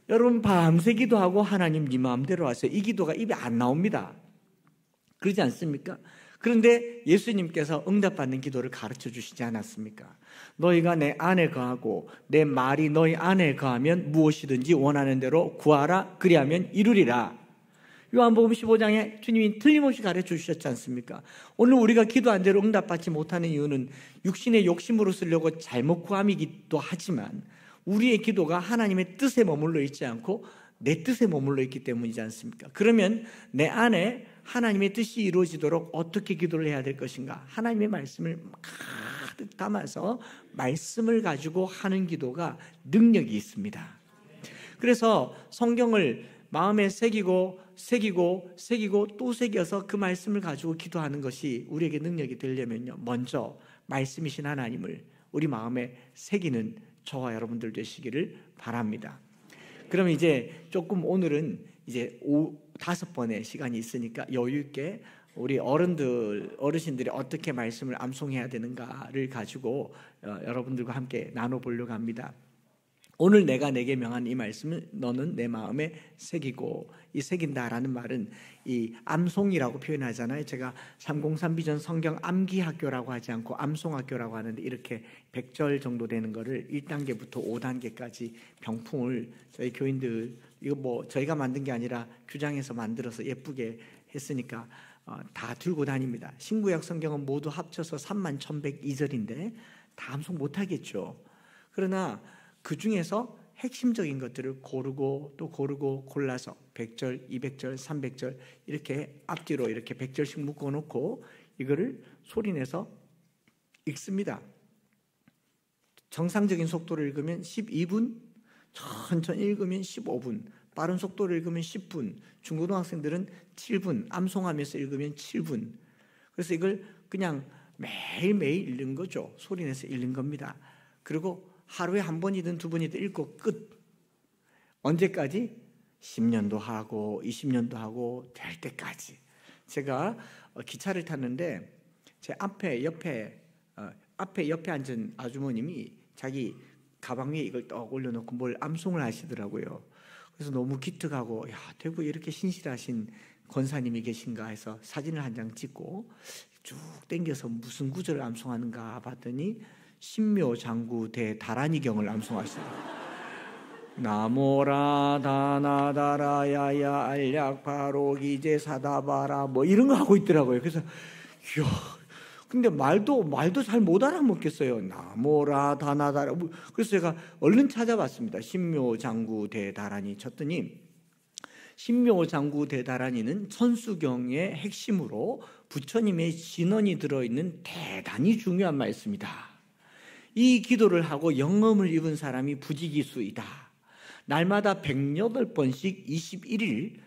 여러분, 밤새 기도하고 하나님 네 마음대로 하세요. 이 기도가 입에 안 나옵니다. 그러지 않습니까? 그런데 예수님께서 응답받는 기도를 가르쳐 주시지 않았습니까? 너희가 내 안에 거하고 내 말이 너희 안에 거하면 무엇이든지 원하는 대로 구하라. 그리하면 이루리라. 요한복음 15장에 주님이 틀림없이 가르쳐 주셨지 않습니까? 오늘 우리가 기도한 대로 응답받지 못하는 이유는 육신의 욕심으로 쓰려고 잘못 구함이기도 하지만 우리의 기도가 하나님의 뜻에 머물러 있지 않고 내 뜻에 머물러 있기 때문이지 않습니까? 그러면 내 안에 하나님의 뜻이 이루어지도록 어떻게 기도를 해야 될 것인가? 하나님의 말씀을 가득 담아서 말씀을 가지고 하는 기도가 능력이 있습니다. 그래서 성경을 마음에 새기고 또 새겨서 그 말씀을 가지고 기도하는 것이 우리에게 능력이 되려면요, 먼저 말씀이신 하나님을 우리 마음에 새기는 저와 여러분들 되시기를 바랍니다. 그럼 이제 조금 오늘은 이제 5번의 시간이 있으니까 여유 있게 우리 어르신들이 어떻게 말씀을 암송해야 되는가를 가지고 여러분들과 함께 나눠보려고 합니다. 오늘 내가 내게 명한 이 말씀을 너는 내 마음에 새기고, 이 새긴다라는 말은 이 암송이라고 표현하잖아요. 제가 303 비전 성경 암기학교라고 하지 않고 암송학교라고 하는데, 이렇게 100절 정도 되는 거를 1단계부터 5단계까지 병풍을 저희 교인들, 이거 뭐 저희가 만든 게 아니라 규장에서 만들어서 예쁘게 했으니까 다 들고 다닙니다. 신구약 성경은 모두 합쳐서 31,102절인데 다 암송 못하겠죠. 그러나 그 중에서 핵심적인 것들을 고르고 또 고르고 골라서 100절, 200절, 300절 이렇게 앞뒤로 이렇게 100절씩 묶어놓고 이거를 소리내서 읽습니다. 정상적인 속도로 읽으면 12분, 천천히 읽으면 15분, 빠른 속도로 읽으면 10분, 중고등학생들은 7분, 암송하면서 읽으면 7분. 그래서 이걸 그냥 매일매일 읽는 거죠. 소리내서 읽는 겁니다. 그리고 하루에 한 번이든 두 번이든 읽고 끝. 언제까지? 10년도 하고 20년도 하고 될 때까지. 제가 기차를 탔는데 제 옆에 앉은 아주머님이 자기 가방 위에 이걸 떡 올려놓고 뭘 암송을 하시더라고요. 그래서 너무 기특하고, 야, 대구에 이렇게 신실하신 권사님이 계신가 해서 사진을 한 장 찍고 쭉 당겨서 무슨 구절을 암송하는가 봤더니 신묘장구 대다란이경을 암송하시더라고요. 나모라 다나다라 야야 알약 바로 기제 사다바라 뭐 이런 거 하고 있더라고요. 그래서 이야, 근데 말도 잘 못 알아먹겠어요. 나모라 다나다라. 그래서 제가 얼른 찾아봤습니다. 신묘장구 대다란이 쳤더니 신묘장구 대다란이는 천수경의 핵심으로 부처님의 진언이 들어있는 대단히 중요한 말씀이다. 이 기도를 하고 영험을 입은 사람이 부지기수이다. 날마다 108번씩 21일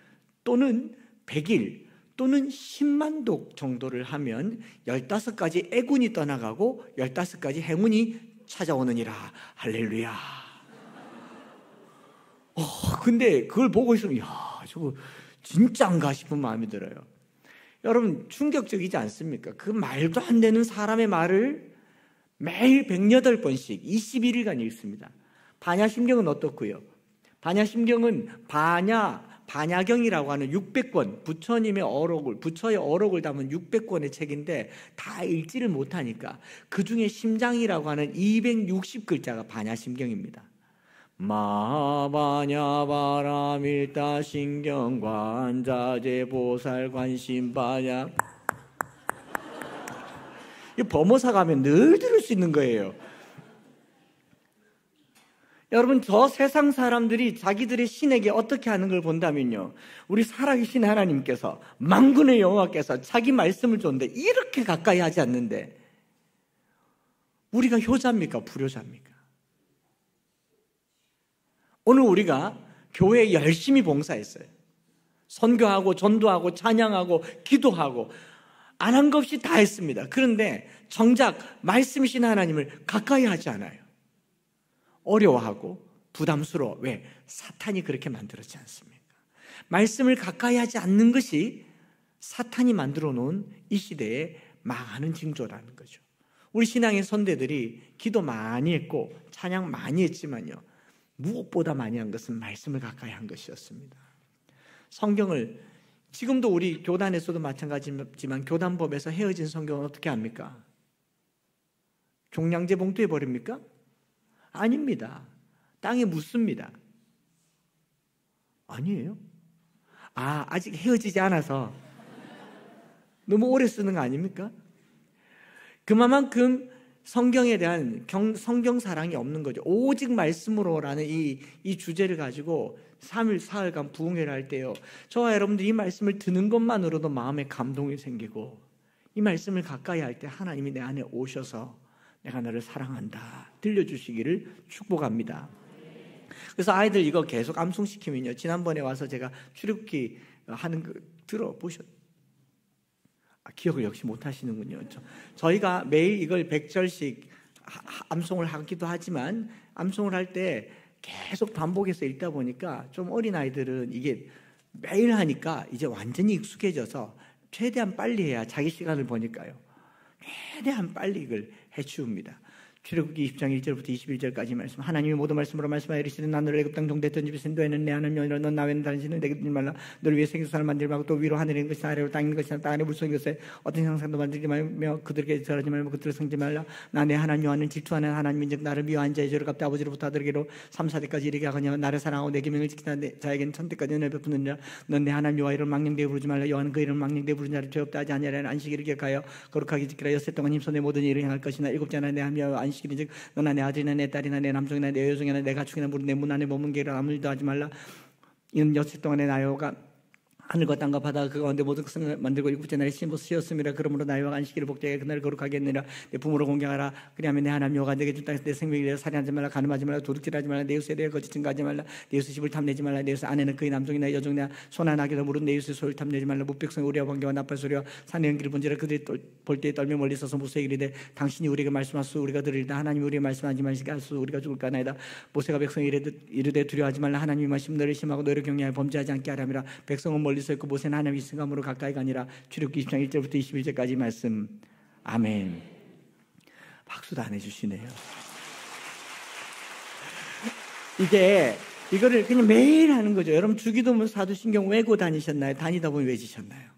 또는 100일 또는 10만 독 정도를 하면 15가지 애군이 떠나가고 15가지 행운이 찾아오느니라. 할렐루야. 근데 그걸 보고 있으면 야, 저거 진짜인가 싶은 마음이 들어요. 여러분, 충격적이지 않습니까? 그 말도 안 되는 사람의 말을 매일 108번씩 21일간 읽습니다. 반야심경은 어떻고요? 반야심경은 반야경이라고 하는 600권, 부처님의 부처의 어록을 담은 600권의 책인데 다 읽지를 못하니까 그 중에 심장이라고 하는 260글자가 반야심경입니다. 마바냐바라밀다 신경관자재 보살 관심바냐. 이 범어사 가면 늘 들을 수 있는 거예요. 여러분, 저 세상 사람들이 자기들의 신에게 어떻게 하는 걸 본다면요, 우리 살아계신 하나님께서, 만군의 여호와께서 자기 말씀을 줬는데 이렇게 가까이 하지 않는데 우리가 효자입니까? 불효자입니까? 오늘 우리가 교회에 열심히 봉사했어요. 선교하고 전도하고 찬양하고 기도하고 안 한 것 없이 다 했습니다. 그런데 정작 말씀이신 하나님을 가까이 하지 않아요. 어려워하고 부담스러워. 왜? 사탄이 그렇게 만들었지 않습니까? 말씀을 가까이 하지 않는 것이 사탄이 만들어 놓은 이 시대의 많은 징조라는 거죠. 우리 신앙의 선대들이 기도 많이 했고 찬양 많이 했지만요, 무엇보다 많이 한 것은 말씀을 가까이 한 것이었습니다. 성경을 지금도 우리 교단에서도 마찬가지지만 교단법에서 헤어진 성경은 어떻게 합니까? 종량제 봉투에 버립니까? 아닙니다. 땅에 묻습니다. 아니에요? 아직 헤어지지 않아서 너무 오래 쓰는 거 아닙니까? 그만큼 성경에 대한 성경 사랑이 없는 거죠. 오직 말씀으로라는 이 주제를 가지고 3일, 사흘간 부흥회를 할 때요, 저와 여러분들이 이 말씀을 듣는 것만으로도 마음에 감동이 생기고, 이 말씀을 가까이 할 때 하나님이 내 안에 오셔서 내가 너를 사랑한다 들려주시기를 축복합니다. 그래서 아이들 이거 계속 암송시키면요, 지난번에 와서 제가 출애굽기 하는 거 들어보셨죠? 기억을 역시 못하시는군요. 저희가 매일 이걸 100절씩 암송을 하기도 하지만 암송을 할 때 계속 반복해서 읽다 보니까 좀 어린 아이들은 이게 매일 하니까 이제 완전히 익숙해져서 최대한 빨리 해야 자기 시간을 보니까요, 최대한 빨리 이걸 해치웁니다. 출애굽기 20장 1절부터 21절까지 말씀. 하나님이 모든 말씀으로 말씀하여 이르시되 나 너를 애굽 땅 종됐던 집에서 인도하는 내 하나님이라. 넌 나 외에는 다른 신을 내게 두지 말라. 너를 위해 생수산을 만들지 말고 또 위로 하늘에 있는 것이나 아래로 땅에 있는 것이나 땅 안에 물속인 것에 어떤 형상도 만들지 말며 그들에게 절하지 말고 그들을 섬기지 말라. 나 내 하나님 여호와는 질투하는 하나님인즉 나를 미워한 자의 죄를 갚되 아버지로부터 아들에게로 3, 4대까지 이르게 하거니와 나를 사랑하고 내 계명을 지키는 자에게는 1000대까지 은혜를 베푸느니라. 넌 내 하나님 여호와 이름을 망령되이 부르지 말라. 여호와는 그 이름을 망령되이 부르는 자를 죄 없다 하지 아니하리라. 안식일을 기억하여 거룩하게 지키라. 엿새 동안 힘써 내 모든 일을 행할 것이나 일곱째나 내 하나님 여호와 안식일인즉 너나 내 아들이나 내 딸이나 내 남종이나 내 여종이나 내 가축이나 무릇 내 문 안에 머문 게를 아무 일도 하지 말라. 이는 엿새 동안에 나 여호와가 하늘과 땅과 바다 그 가운데 모든 것을 만들고 일곱째 날에 쉬었음이라. 그러므로 나와 안식일을 복되게 그날을 거룩하게 했느니라. 내 부모로 공경하라. 그리하면 내 하나님 여호와가 내게 준 땅에서 내 생명을 위하여 살인하지 말라. 간음하지 말라. 도둑질하지 말라. 내 이웃에 대해 거짓 증거하지 말라. 내 이웃의 집을 탐내지 말라. 내 이웃의 아내는 그의 남종이나 여종이나 소나 나귀나 무릇 내 이웃의 소를 탐내지 말라. 무백성 우리와 번개와 나팔 소리와 산의 연기를 본지라. 그들이 볼 때에 떨며 멀리 서서 모세에게 이르되 당신이 우리에게 말씀하소서. 우리가 들으리다. 하나님이 우리에게 말씀하지 마시게 하소서. 우리가 죽을까나이다. 모세가 백성에 이르되 두려워하지 말라. 하나님이 말씀 너를 심하고 너를 경외하여 범죄하지 않게 하라미라. 백성은 멀리 서 있고 모세는 하나님이 생각으로 가까이가 아니라. 출애굽기 20장 1절부터 21절까지 말씀. 아멘. 박수도 안 해주시네요. 이게 이거를 그냥 매일 하는 거죠. 여러분 주기도문 사도신경 외고 다니셨나요? 다니다 보면 외지셨나요?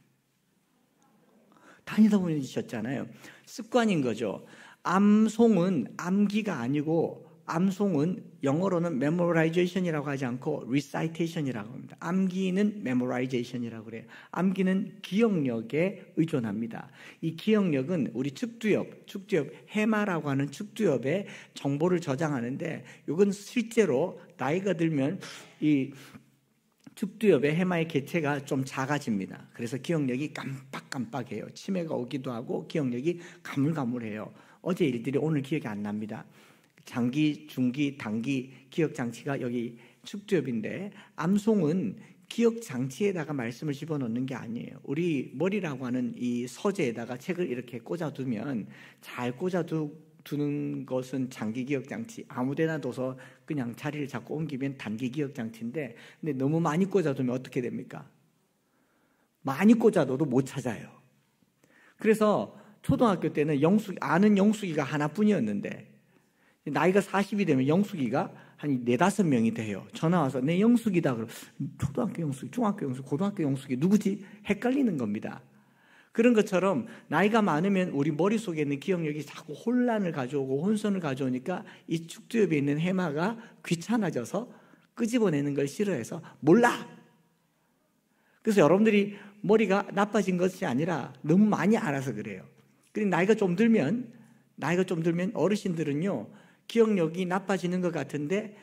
다니다 보면 외지셨잖아요. 습관인 거죠. 암송은 암기가 아니고 암송은 영어로는 memorization이라고 하지 않고 recitation이라고 합니다. 암기는 memorization이라고 그래요. 암기는 기억력에 의존합니다. 이 기억력은 우리 축두엽 해마라고 하는 축두엽에 정보를 저장하는데 이건 실제로 나이가 들면 이 축두엽의 해마의 개체가 좀 작아집니다. 그래서 기억력이 깜빡깜빡해요. 치매가 오기도 하고 기억력이 가물가물해요. 어제 일들이 오늘 기억이 안 납니다. 장기, 중기, 단기 기억장치가 여기 축두엽인데 암송은 기억장치에다가 말씀을 집어넣는 게 아니에요. 우리 머리라고 하는 이 서재에다가 책을 이렇게 꽂아두면 잘 꽂아두는 것은 장기 기억장치, 아무데나 둬서 그냥 자리를 잡고 옮기면 단기 기억장치인데, 근데 너무 많이 꽂아두면 어떻게 됩니까? 많이 꽂아둬도 못 찾아요. 그래서 초등학교 때는 아는 영숙이가 하나뿐이었는데 나이가 40이 되면 영숙이가 한 4-5명이 돼요. 전화 와서 내 영숙이다. 그럼 초등학교 영숙, 중학교 영숙, 고등학교 영숙이 누구지? 헷갈리는 겁니다. 그런 것처럼 나이가 많으면 우리 머릿속에 있는 기억력이 자꾸 혼란을 가져오고 혼선을 가져오니까 이 축두엽에 있는 해마가 귀찮아져서 끄집어내는 걸 싫어해서 몰라. 그래서 여러분들이 머리가 나빠진 것이 아니라 너무 많이 알아서 그래요. 그리고 나이가 좀 들면 어르신들은요, 기억력이 나빠지는 것 같은데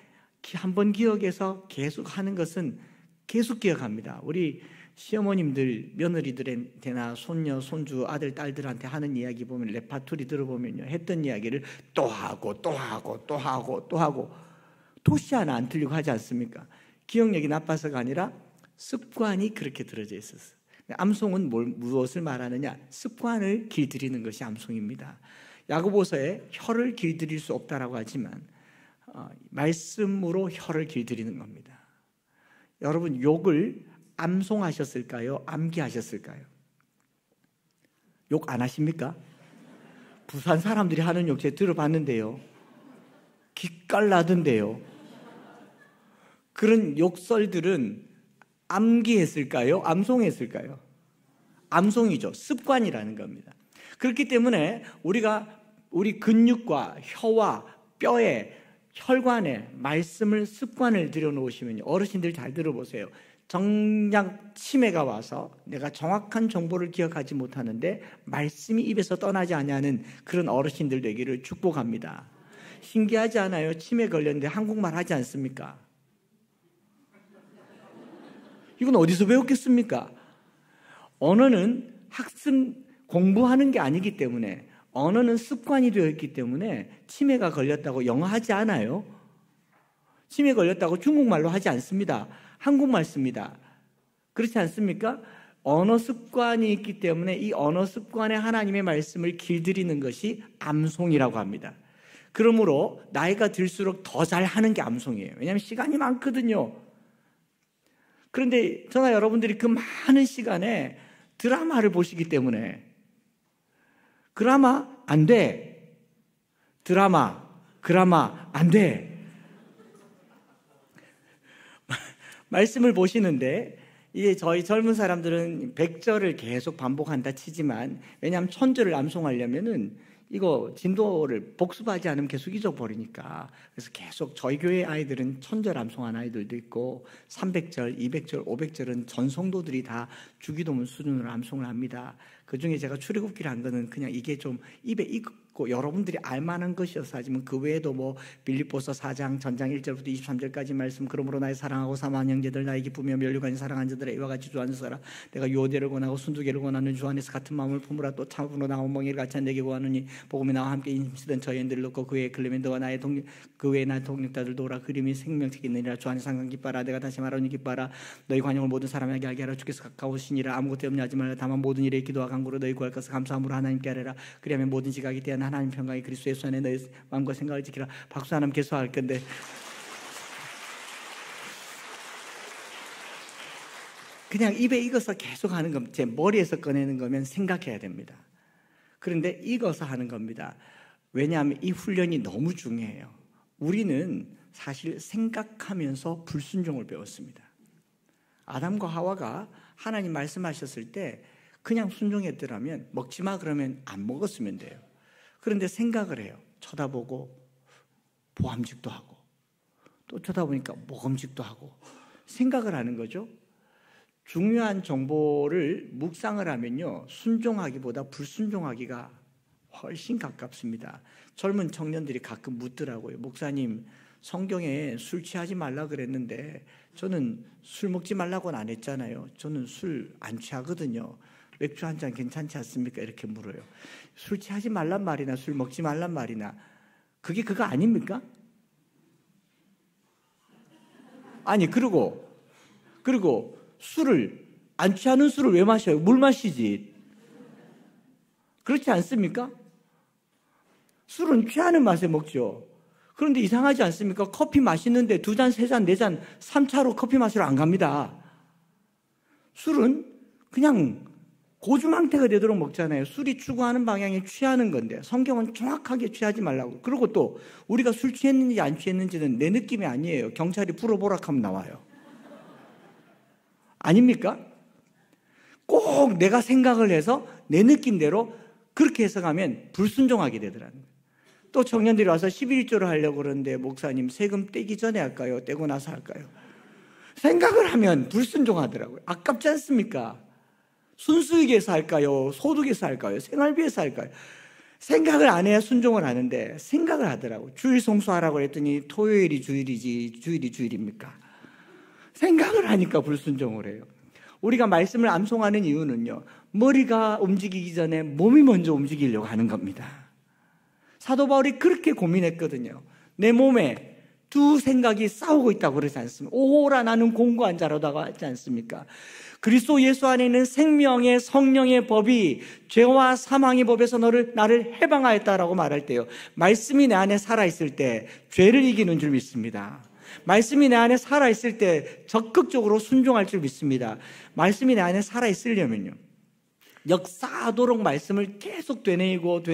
한번 기억해서 계속 하는 것은 계속 기억합니다. 우리 시어머님들, 며느리들한테나 손녀, 손주, 아들, 딸들한테 하는 이야기 보면 레파토리 들어보면요, 했던 이야기를 또 하고 토시 하나 안 틀리고 하지 않습니까? 기억력이 나빠서가 아니라 습관이 그렇게 들어져 있었어요. 암송은 무엇을 말하느냐? 습관을 길들이는 것이 암송입니다. 야고보서에 혀를 길들일 수 없다라고 하지만 말씀으로 혀를 길들이는 겁니다. 여러분 욕을 암송하셨을까요? 암기하셨을까요? 욕 안 하십니까? 부산 사람들이 하는 욕 제가 들어봤는데요, 기깔나던데요. 그런 욕설들은 암기했을까요? 암송했을까요? 암송이죠. 습관이라는 겁니다. 그렇기 때문에 우리 근육과 혀와 뼈에, 혈관에 말씀을, 습관을 들여놓으시면요, 어르신들 잘 들어보세요. 정작 치매가 와서 내가 정확한 정보를 기억하지 못하는데 말씀이 입에서 떠나지 않냐는 그런 어르신들 되기를 축복합니다. 신기하지 않아요? 치매 걸렸는데 한국말 하지 않습니까? 이건 어디서 배웠겠습니까? 언어는 학습, 공부하는 게 아니기 때문에, 언어는 습관이 되어 있기 때문에 치매가 걸렸다고 영어 하지 않아요. 치매 걸렸다고 중국말로 하지 않습니다. 한국말 씁니다. 그렇지 않습니까? 언어 습관이 있기 때문에 이 언어 습관에 하나님의 말씀을 길들이는 것이 암송이라고 합니다. 그러므로 나이가 들수록 더 잘하는 게 암송이에요. 왜냐하면 시간이 많거든요. 그런데 저나 여러분들이 그 많은 시간에 드라마를 보시기 때문에, 드라마 안 돼. 드라마 안 돼. 말씀을 보시는데, 이제 저희 젊은 사람들은 100절을 계속 반복한다 치지만, 왜냐하면 1000절을 암송하려면은 이거 진도를 복습하지 않으면 계속 잊어버리니까, 그래서 계속 저희 교회 아이들은 1000절 암송한 아이들도 있고 300절, 200절, 500절은 전 성도들이 다 주기도문 수준으로 암송을 합니다. 그중에 제가 출애굽기를 한 거는 그냥 이게 좀 입에 익고 여러분들이 알만한 것이어서 하지만, 그 외에도 뭐 빌립보서 4장 전장 1절부터 23절까지 말씀, 그러므로 나의 사랑하고 사모한 형제들, 나의 기쁘며 면류관이 사랑한 자들아, 이와 같이 주 안에서 살아. 내가 유오대를 권하고 순두개를 권하는 주 안에서 같은 마음을 품으라. 또 참으로 나온 멍에를 같이 한 내게 구하느니 복음이 나와 함께 힘쓰던 저희들을 놓고 그 외에 클레멘트와 나의 그 외에 나의 동력자들도 오라. 그림이 생명책이 있느니라. 주 안에서 항상 기뻐하라. 내가 다시 말하니 기뻐하라. 너희 관용을 모든 사람에게 알게 하라. 주께서 가까우시니라. 아무것도 염려하지 말라. 다만 모든 일에 기도와 간구로 너희 구할 것을 감사함으로 하나님께 하라. 그리하면 모든 지각에 대한 하나님 평강이 그리스도 예수 안에 너희 마음과 생각을 지키라. 박수 하나님 계속할 건데, 그냥 입에 익어서 계속 하는 겁니다. 제 머리에서 꺼내는 거면 생각해야 됩니다. 그런데 익어서 하는 겁니다. 왜냐하면 이 훈련이 너무 중요해요. 우리는 사실 생각하면서 불순종을 배웠습니다. 아담과 하와가 하나님 말씀하셨을 때 그냥 순종했더라면 먹지 마 그러면 안 먹었으면 돼요. 그런데 생각을 해요. 쳐다보고 보암직도 하고 또 쳐다보니까 먹음직도 하고 생각을 하는 거죠. 중요한 정보를 묵상을 하면요, 순종하기보다 불순종하기가 훨씬 가깝습니다. 젊은 청년들이 가끔 묻더라고요. 목사님, 성경에 술 취하지 말라 그랬는데 저는 술 먹지 말라고는 안 했잖아요. 저는 술 안 취하거든요. 맥주 한 잔 괜찮지 않습니까? 이렇게 물어요. 술 취하지 말란 말이나 술 먹지 말란 말이나 그게 그거 아닙니까? 아니, 그리고 술을 안 취하는 술을 왜 마셔요? 물 마시지. 그렇지 않습니까? 술은 취하는 맛에 먹죠. 그런데 이상하지 않습니까? 커피 마시는데 2잔, 3잔, 4잔, 3차로 커피 마시러 안 갑니다. 술은 그냥 고주망태가 되도록 먹잖아요. 술이 추구하는 방향에 취하는 건데 성경은 정확하게 취하지 말라고. 그리고 또 우리가 술 취했는지 안 취했는지는 내 느낌이 아니에요. 경찰이 불어보라 하면 나와요. 아닙니까? 꼭 내가 생각을 해서 내 느낌대로 그렇게 해석하면 불순종하게 되더라는 거예요. 또 청년들이 와서 11조를 하려고 그러는데 목사님 세금 떼기 전에 할까요? 떼고 나서 할까요? 생각을 하면 불순종하더라고요. 아깝지 않습니까? 순수익에서 할까요? 소득에서 할까요? 생활비에서 할까요? 생각을 안 해야 순종을 하는데 생각을 하더라고요. 주일 성수하라고 했더니 토요일이 주일이지 주일이 주일입니까? 생각을 하니까 불순종을 해요. 우리가 말씀을 암송하는 이유는요, 머리가 움직이기 전에 몸이 먼저 움직이려고 하는 겁니다. 사도 바울이 그렇게 고민했거든요. 내 몸에 두 생각이 싸우고 있다고 그러지 않습니까? 오호라 나는 공고한 자로다가 하지 않습니까? 그리스도 예수 안에 있는 생명의 성령의 법이 죄와 사망의 법에서 나를 해방하였다라고 말할 때요, 말씀이 내 안에 살아있을 때 죄를 이기는 줄 믿습니다. 말씀이 내 안에 살아있을 때 적극적으로 순종할 줄 믿습니다. 말씀이 내 안에 살아있으려면요, 역사하도록 말씀을 계속 되뇌어서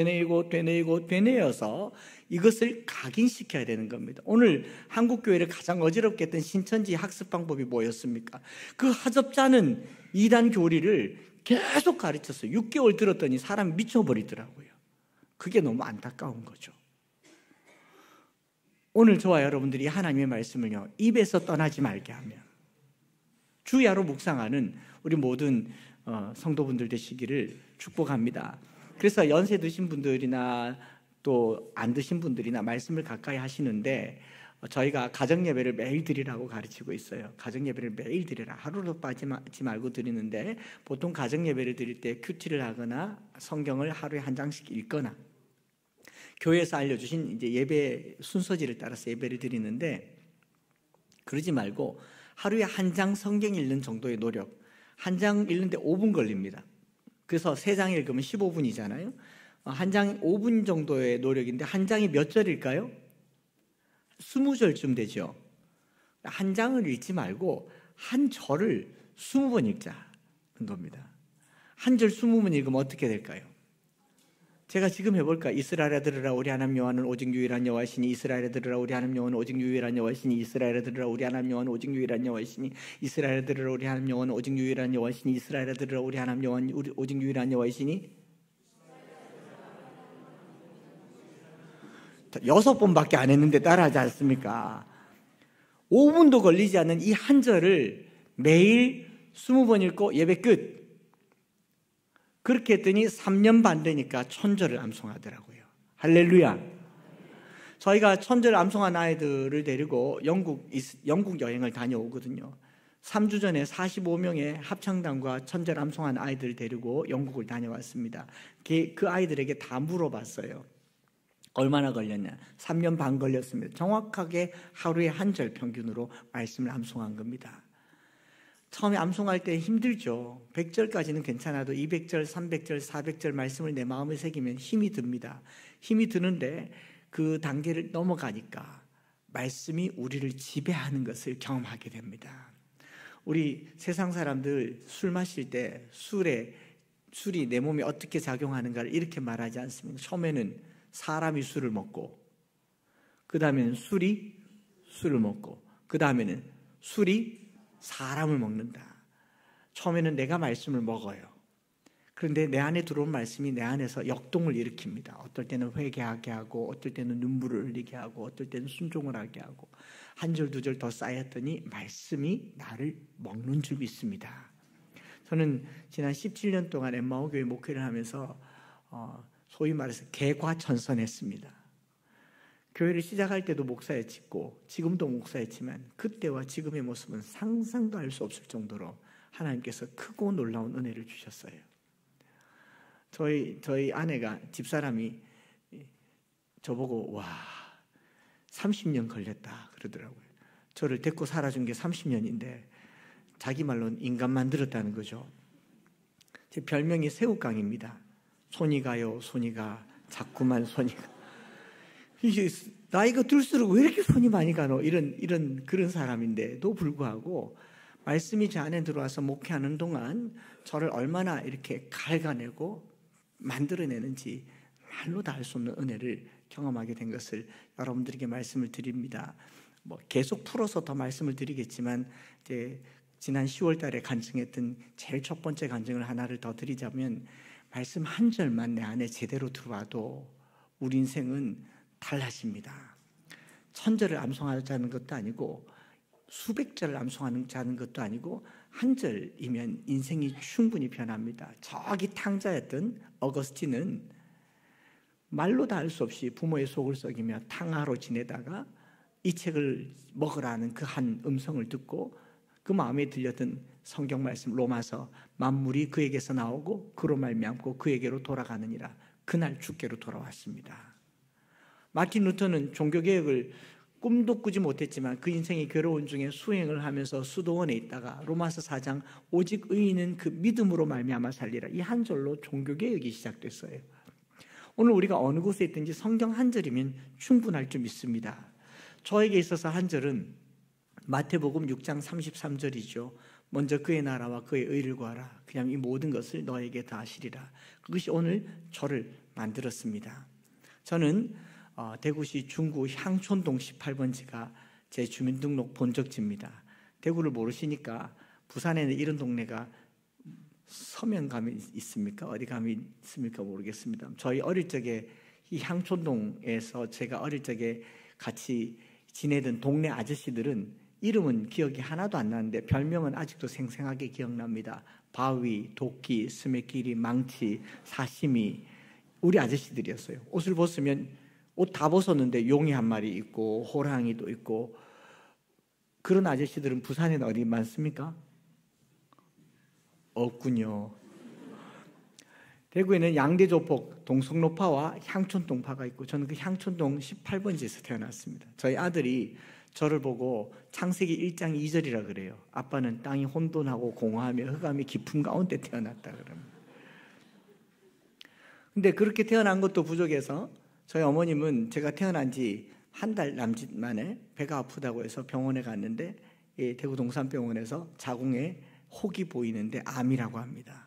이것을 각인시켜야 되는 겁니다. 오늘 한국교회를 가장 어지럽게 했던 신천지 학습 방법이 뭐였습니까? 그 하접자는 이단 교리를 계속 가르쳤어요. 6개월 들었더니 사람 미쳐버리더라고요. 그게 너무 안타까운 거죠. 오늘 저와 여러분들이 하나님의 말씀을요, 입에서 떠나지 말게 하면 주야로 묵상하는 우리 모든 성도분들 되시기를 축복합니다. 그래서 연세 드신 분들이나 또 안 드신 분들이나 말씀을 가까이 하시는데 저희가 가정예배를 매일 드리라고 가르치고 있어요. 가정예배를 매일 드리라. 하루도 빠지지 말고 드리는데 보통 가정예배를 드릴 때 큐티를 하거나 성경을 하루에 한 장씩 읽거나 교회에서 알려주신 이제 예배 순서지를 따라서 예배를 드리는데, 그러지 말고 하루에 한 장 성경 읽는 정도의 노력, 한 장 읽는데 5분 걸립니다. 그래서 3장 읽으면 15분이잖아요. 한 장 5분 정도의 노력인데 한 장이 몇 절일까요? 20절쯤 되죠. 한 장을 읽지 말고 한 절을 20번 읽자는 겁니다. 한 절 20번 읽으면 어떻게 될까요? 제가 지금 해볼까? 이스라엘아 들으라 우리 하나님 여호와는 오직 유일한 여호와시니, 이스라엘아 들으라 우리 하나님 여호와는 오직 유일한 여호와시니, 이스라엘아 들으라 우리 하나님 여호와는 오직 유일한 여호와시니, 이스라엘아 들으라 우리 하나님 여호와는 오직 유일한 여호와시니, 이스라엘아 들으라 우리 하나님 여호와는 오직 유일한 여호와시니. 6번밖에 안 했는데 따라하지 않습니까? 5분도 걸리지 않는 이 한 절을 매일 20번 읽고 예배 끝. 그렇게 했더니 3년 반 되니까 1000절을 암송하더라고요. 할렐루야. 저희가 1000절 암송한 아이들을 데리고 영국 여행을 다녀오거든요. 3주 전에 45명의 합창단과 1000절 암송한 아이들을 데리고 영국을 다녀왔습니다. 그 아이들에게 다 물어봤어요. 얼마나 걸렸냐? 3년 반 걸렸습니다. 정확하게 하루에 한 절 평균으로 말씀을 암송한 겁니다. 처음에 암송할 때 힘들죠. 100절까지는 괜찮아도 200절, 300절, 400절 말씀을 내 마음에 새기면 힘이 듭니다. 힘이 드는데 그 단계를 넘어가니까 말씀이 우리를 지배하는 것을 경험하게 됩니다. 우리 세상 사람들 술 마실 때 술이 내 몸에 어떻게 작용하는가를 이렇게 말하지 않습니까? 처음에는 사람이 술을 먹고, 그 다음에는 술이 술을 먹고 그 다음에는 술이 사람을 먹는다. 처음에는 내가 말씀을 먹어요. 그런데 내 안에 들어온 말씀이 내 안에서 역동을 일으킵니다. 어떨 때는 회개하게 하고 어떨 때는 눈물을 흘리게 하고 어떨 때는 순종을 하게 하고 한 절 두 절 더 쌓였더니 말씀이 나를 먹는 줄 믿습니다. 저는 지난 17년 동안 엠마오 교회 목회를 하면서 소위 말해서 개과천선했습니다. 교회를 시작할 때도 목사였고 지금도 목사였지만 그때와 지금의 모습은 상상도 할 수 없을 정도로 하나님께서 크고 놀라운 은혜를 주셨어요. 저희 아내가 집사람이 저보고 와 30년 걸렸다 그러더라고요. 저를 데리고 살아준 게 30년인데 자기 말로는 인간 만들었다는 거죠. 제 별명이 새우깡입니다. 손이 가요 손이 가 자꾸만 손이 가. 이게 나이가 들수록 왜 이렇게 손이 많이 가노 이런 그런 사람인데도 불구하고 말씀이 제 안에 들어와서 목회하는 동안 저를 얼마나 이렇게 갉아내고 만들어내는지 말로 다 할 수 없는 은혜를 경험하게 된 것을 여러분들에게 말씀을 드립니다. 계속 풀어서 더 말씀을 드리겠지만 이제 지난 10월 달에 간증했던 제일 첫 번째 간증을 하나를 더 드리자면 말씀 한 절만 내 안에 제대로 들어와도 우리 인생은 달라집니다. 1000절을 암송하자는 것도 아니고 수백 절을 암송하자는 것도 아니고 한 절이면 인생이 충분히 변합니다. 저기 탕자였던 어거스틴은 말로 다 할 수 없이 부모의 속을 썩이며 탕하로 지내다가 이 책을 먹으라는 그 한 음성을 듣고 그 마음에 들렸던 성경 말씀 로마서 만물이 그에게서 나오고 그로 말미암고 그에게로 돌아가느니라. 그날 주께로 돌아왔습니다. 마틴 루터는 종교개혁을 꿈도 꾸지 못했지만 그 인생의 괴로운 중에 수행을 하면서 수도원에 있다가 로마서 4장 오직 의인은 그 믿음으로 말미암아 살리라. 이 한 절로 종교개혁이 시작됐어요. 오늘 우리가 어느 곳에 있든지 성경 한 절이면 충분할 줄 믿습니다. 저에게 있어서 한 절은 마태복음 6장 33절이죠. 먼저 그의 나라와 그의 의를 구하라. 그냥 이 모든 것을 너에게 다 하시리라. 그것이 오늘 저를 만들었습니다. 저는 대구시 중구 향촌동 18번지가 제 주민등록 본적지입니다. 대구를 모르시니까 부산에는 이런 동네가 서면 가면 있습니까? 어디 가면 있습니까? 모르겠습니다. 저희 어릴 적에 이 향촌동에서 제가 어릴 적에 같이 지내던 동네 아저씨들은 이름은 기억이 하나도 안 나는데 별명은 아직도 생생하게 기억납니다. 바위, 도끼, 스매끼리, 망치, 사시미 우리 아저씨들이었어요. 옷을 벗으면 옷 다 벗었는데 용이 한 마리 있고 호랑이도 있고 그런 아저씨들은 부산에는 어디 많습니까? 없군요. 대구에는 양대조폭, 동성로파와 향촌동파가 있고 저는 그 향촌동 18번지에서 태어났습니다. 저희 아들이 저를 보고 창세기 1장 2절이라 그래요. 아빠는 땅이 혼돈하고 공허하며 흑암이 깊은 가운데 태어났다 그럽니다. 근데 그렇게 태어난 것도 부족해서 저희 어머님은 제가 태어난 지 한 달 남짓 만에 배가 아프다고 해서 병원에 갔는데 대구 동산병원에서 자궁에 혹이 보이는데 암이라고 합니다.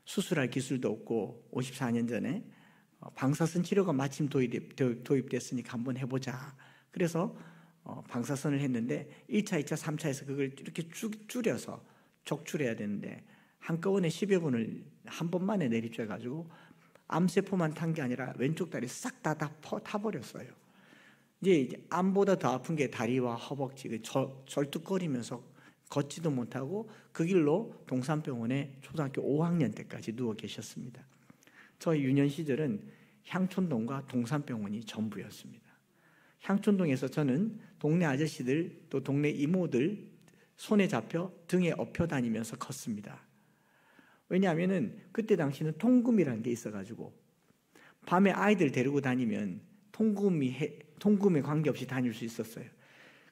수술할 기술도 없고 54년 전에 방사선 치료가 마침 도입됐으니까 한번 해보자. 그래서 방사선을 했는데 1차, 2차, 3차에서 그걸 이렇게 줄여서 적출해야 되는데 한꺼번에 10여 분을 한 번만에 내리쬐가지고 암세포만 탄 게 아니라 왼쪽 다리 싹 다 타버렸어요. 이제 암보다 더 아픈 게 다리와 허벅지, 절뚝거리면서 걷지도 못하고 그 길로 동산병원에 초등학교 5학년 때까지 누워 계셨습니다. 저희 유년 시절은 향촌동과 동산병원이 전부였습니다. 향촌동에서 저는 동네 아저씨들 또 동네 이모들 손에 잡혀 등에 업혀 다니면서 컸습니다. 왜냐하면 그때 당시는 통금이라는 게 있어가지고 밤에 아이들 데리고 다니면 통금에 관계없이 다닐 수 있었어요.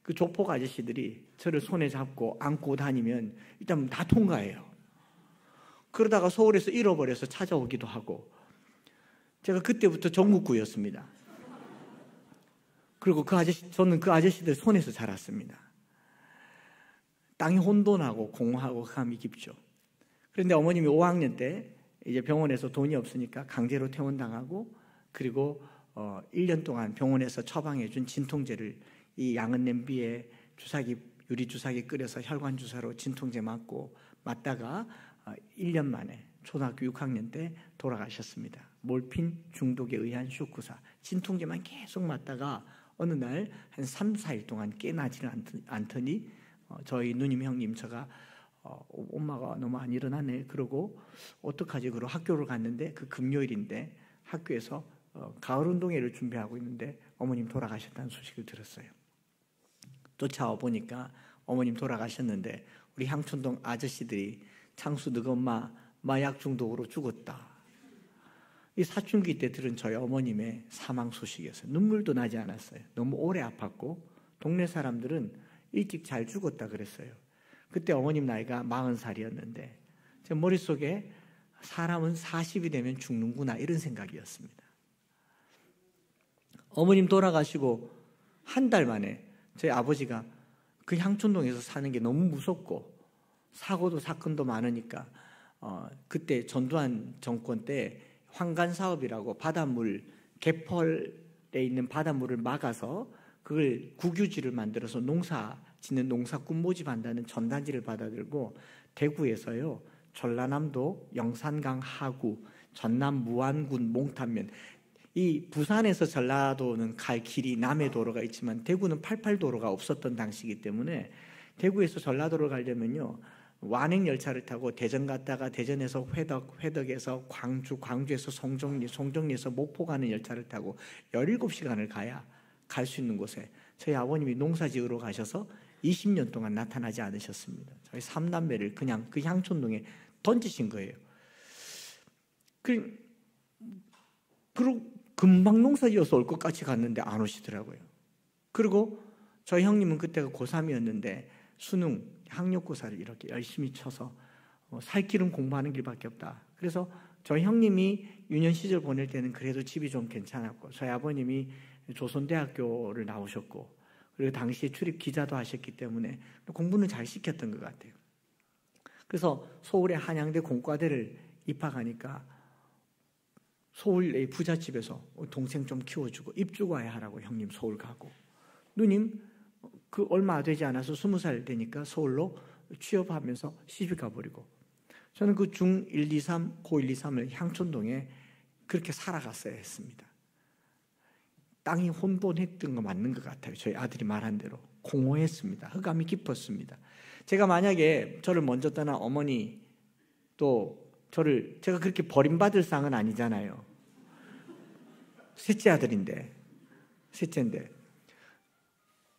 그 조폭 아저씨들이 저를 손에 잡고 안고 다니면 일단 다 통과해요. 그러다가 서울에서 잃어버려서 찾아오기도 하고 제가 그때부터 전국구였습니다. 그리고 저는 그 아저씨들 손에서 자랐습니다. 땅이 혼돈하고 공허하고 흑암이 깊죠. 그런데 어머님이 5학년 때 이제 병원에서 돈이 없으니까 강제로 퇴원당하고 그리고 1년 동안 병원에서 처방해 준 진통제를 이 양은 냄비에 유리 주사기 끓여서 혈관 주사로 진통제 맞다가 1년 만에 초등학교 6학년 때 돌아가셨습니다. 몰핀 중독에 의한 쇼크사, 진통제만 계속 맞다가 어느 날 한 3, 4일 동안 깨나지를 않더니 저희 누님 형님 제가 엄마가 너무 안 일어나네 그러고 어떡하지 그러고 학교를 갔는데 그 금요일인데 학교에서 가을 운동회를 준비하고 있는데 어머님 돌아가셨다는 소식을 들었어요. 쫓아와 보니까 어머님 돌아가셨는데 우리 향촌동 아저씨들이 창수 너가 엄마 마약 중독으로 죽었다. 이 사춘기 때 들은 저희 어머님의 사망 소식이었어요. 눈물도 나지 않았어요. 너무 오래 아팠고 동네 사람들은 일찍 잘 죽었다 그랬어요. 그때 어머님 나이가 40살이었는데 제 머릿속에 사람은 40이 되면 죽는구나 이런 생각이었습니다. 어머님 돌아가시고 한 달 만에 저희 아버지가 그 향촌동에서 사는 게 너무 무섭고 사고도 사건도 많으니까 그때 전두환 정권 때 환관 사업이라고 바닷물 개펄에 있는 바닷물을 막아서 그걸 국유지를 만들어서 농사 짓는 농사꾼 모집한다는 전단지를 받아들고 대구에서요 전라남도 영산강 하구 전남 무안군 몽탄면 이 부산에서 전라도는 갈 길이 남해도로가 있지만 대구는 88도로가 없었던 당시이기 때문에 대구에서 전라도로 가려면요 완행열차를 타고 대전 갔다가 대전에서 회덕에서 광주, 광주에서 송정리, 송정리에서 목포 가는 열차를 타고 17시간을 가야 갈 수 있는 곳에 저희 아버님이 농사지으러 가셔서 20년 동안 나타나지 않으셨습니다. 저희 3남매를 그냥 그 향촌동에 던지신 거예요. 그리고 금방 농사지어서 올 것 같이 갔는데 안 오시더라고요. 그리고 저희 형님은 그때가 고3이었는데 수능 학력고사를 이렇게 열심히 쳐서 살 길은 공부하는 길밖에 없다. 그래서 저희 형님이 유년 시절 보낼 때는 그래도 집이 좀 괜찮았고 저희 아버님이 조선대학교를 나오셨고 그리고 당시에 출입 기자도 하셨기 때문에 공부는 잘 시켰던 것 같아요. 그래서 서울의 한양대 공과대를 입학하니까 서울의 부잣집에서 동생 좀 키워주고 입주 가야 하라고 형님 서울 가고 누님 그 얼마 되지 않아서 20살 되니까 서울로 취업하면서 시집 가버리고 저는 그 중1, 2, 3, 고1, 2, 3을 향촌동에 그렇게 살아갔어야 했습니다. 땅이 혼돈했던 거 맞는 것 같아요. 저희 아들이 말한 대로 공허했습니다. 흑암이 깊었습니다. 제가 만약에 저를 먼저 떠난 어머니 또 제가 그렇게 버림받을 상은 아니잖아요. 셋째 셋째인데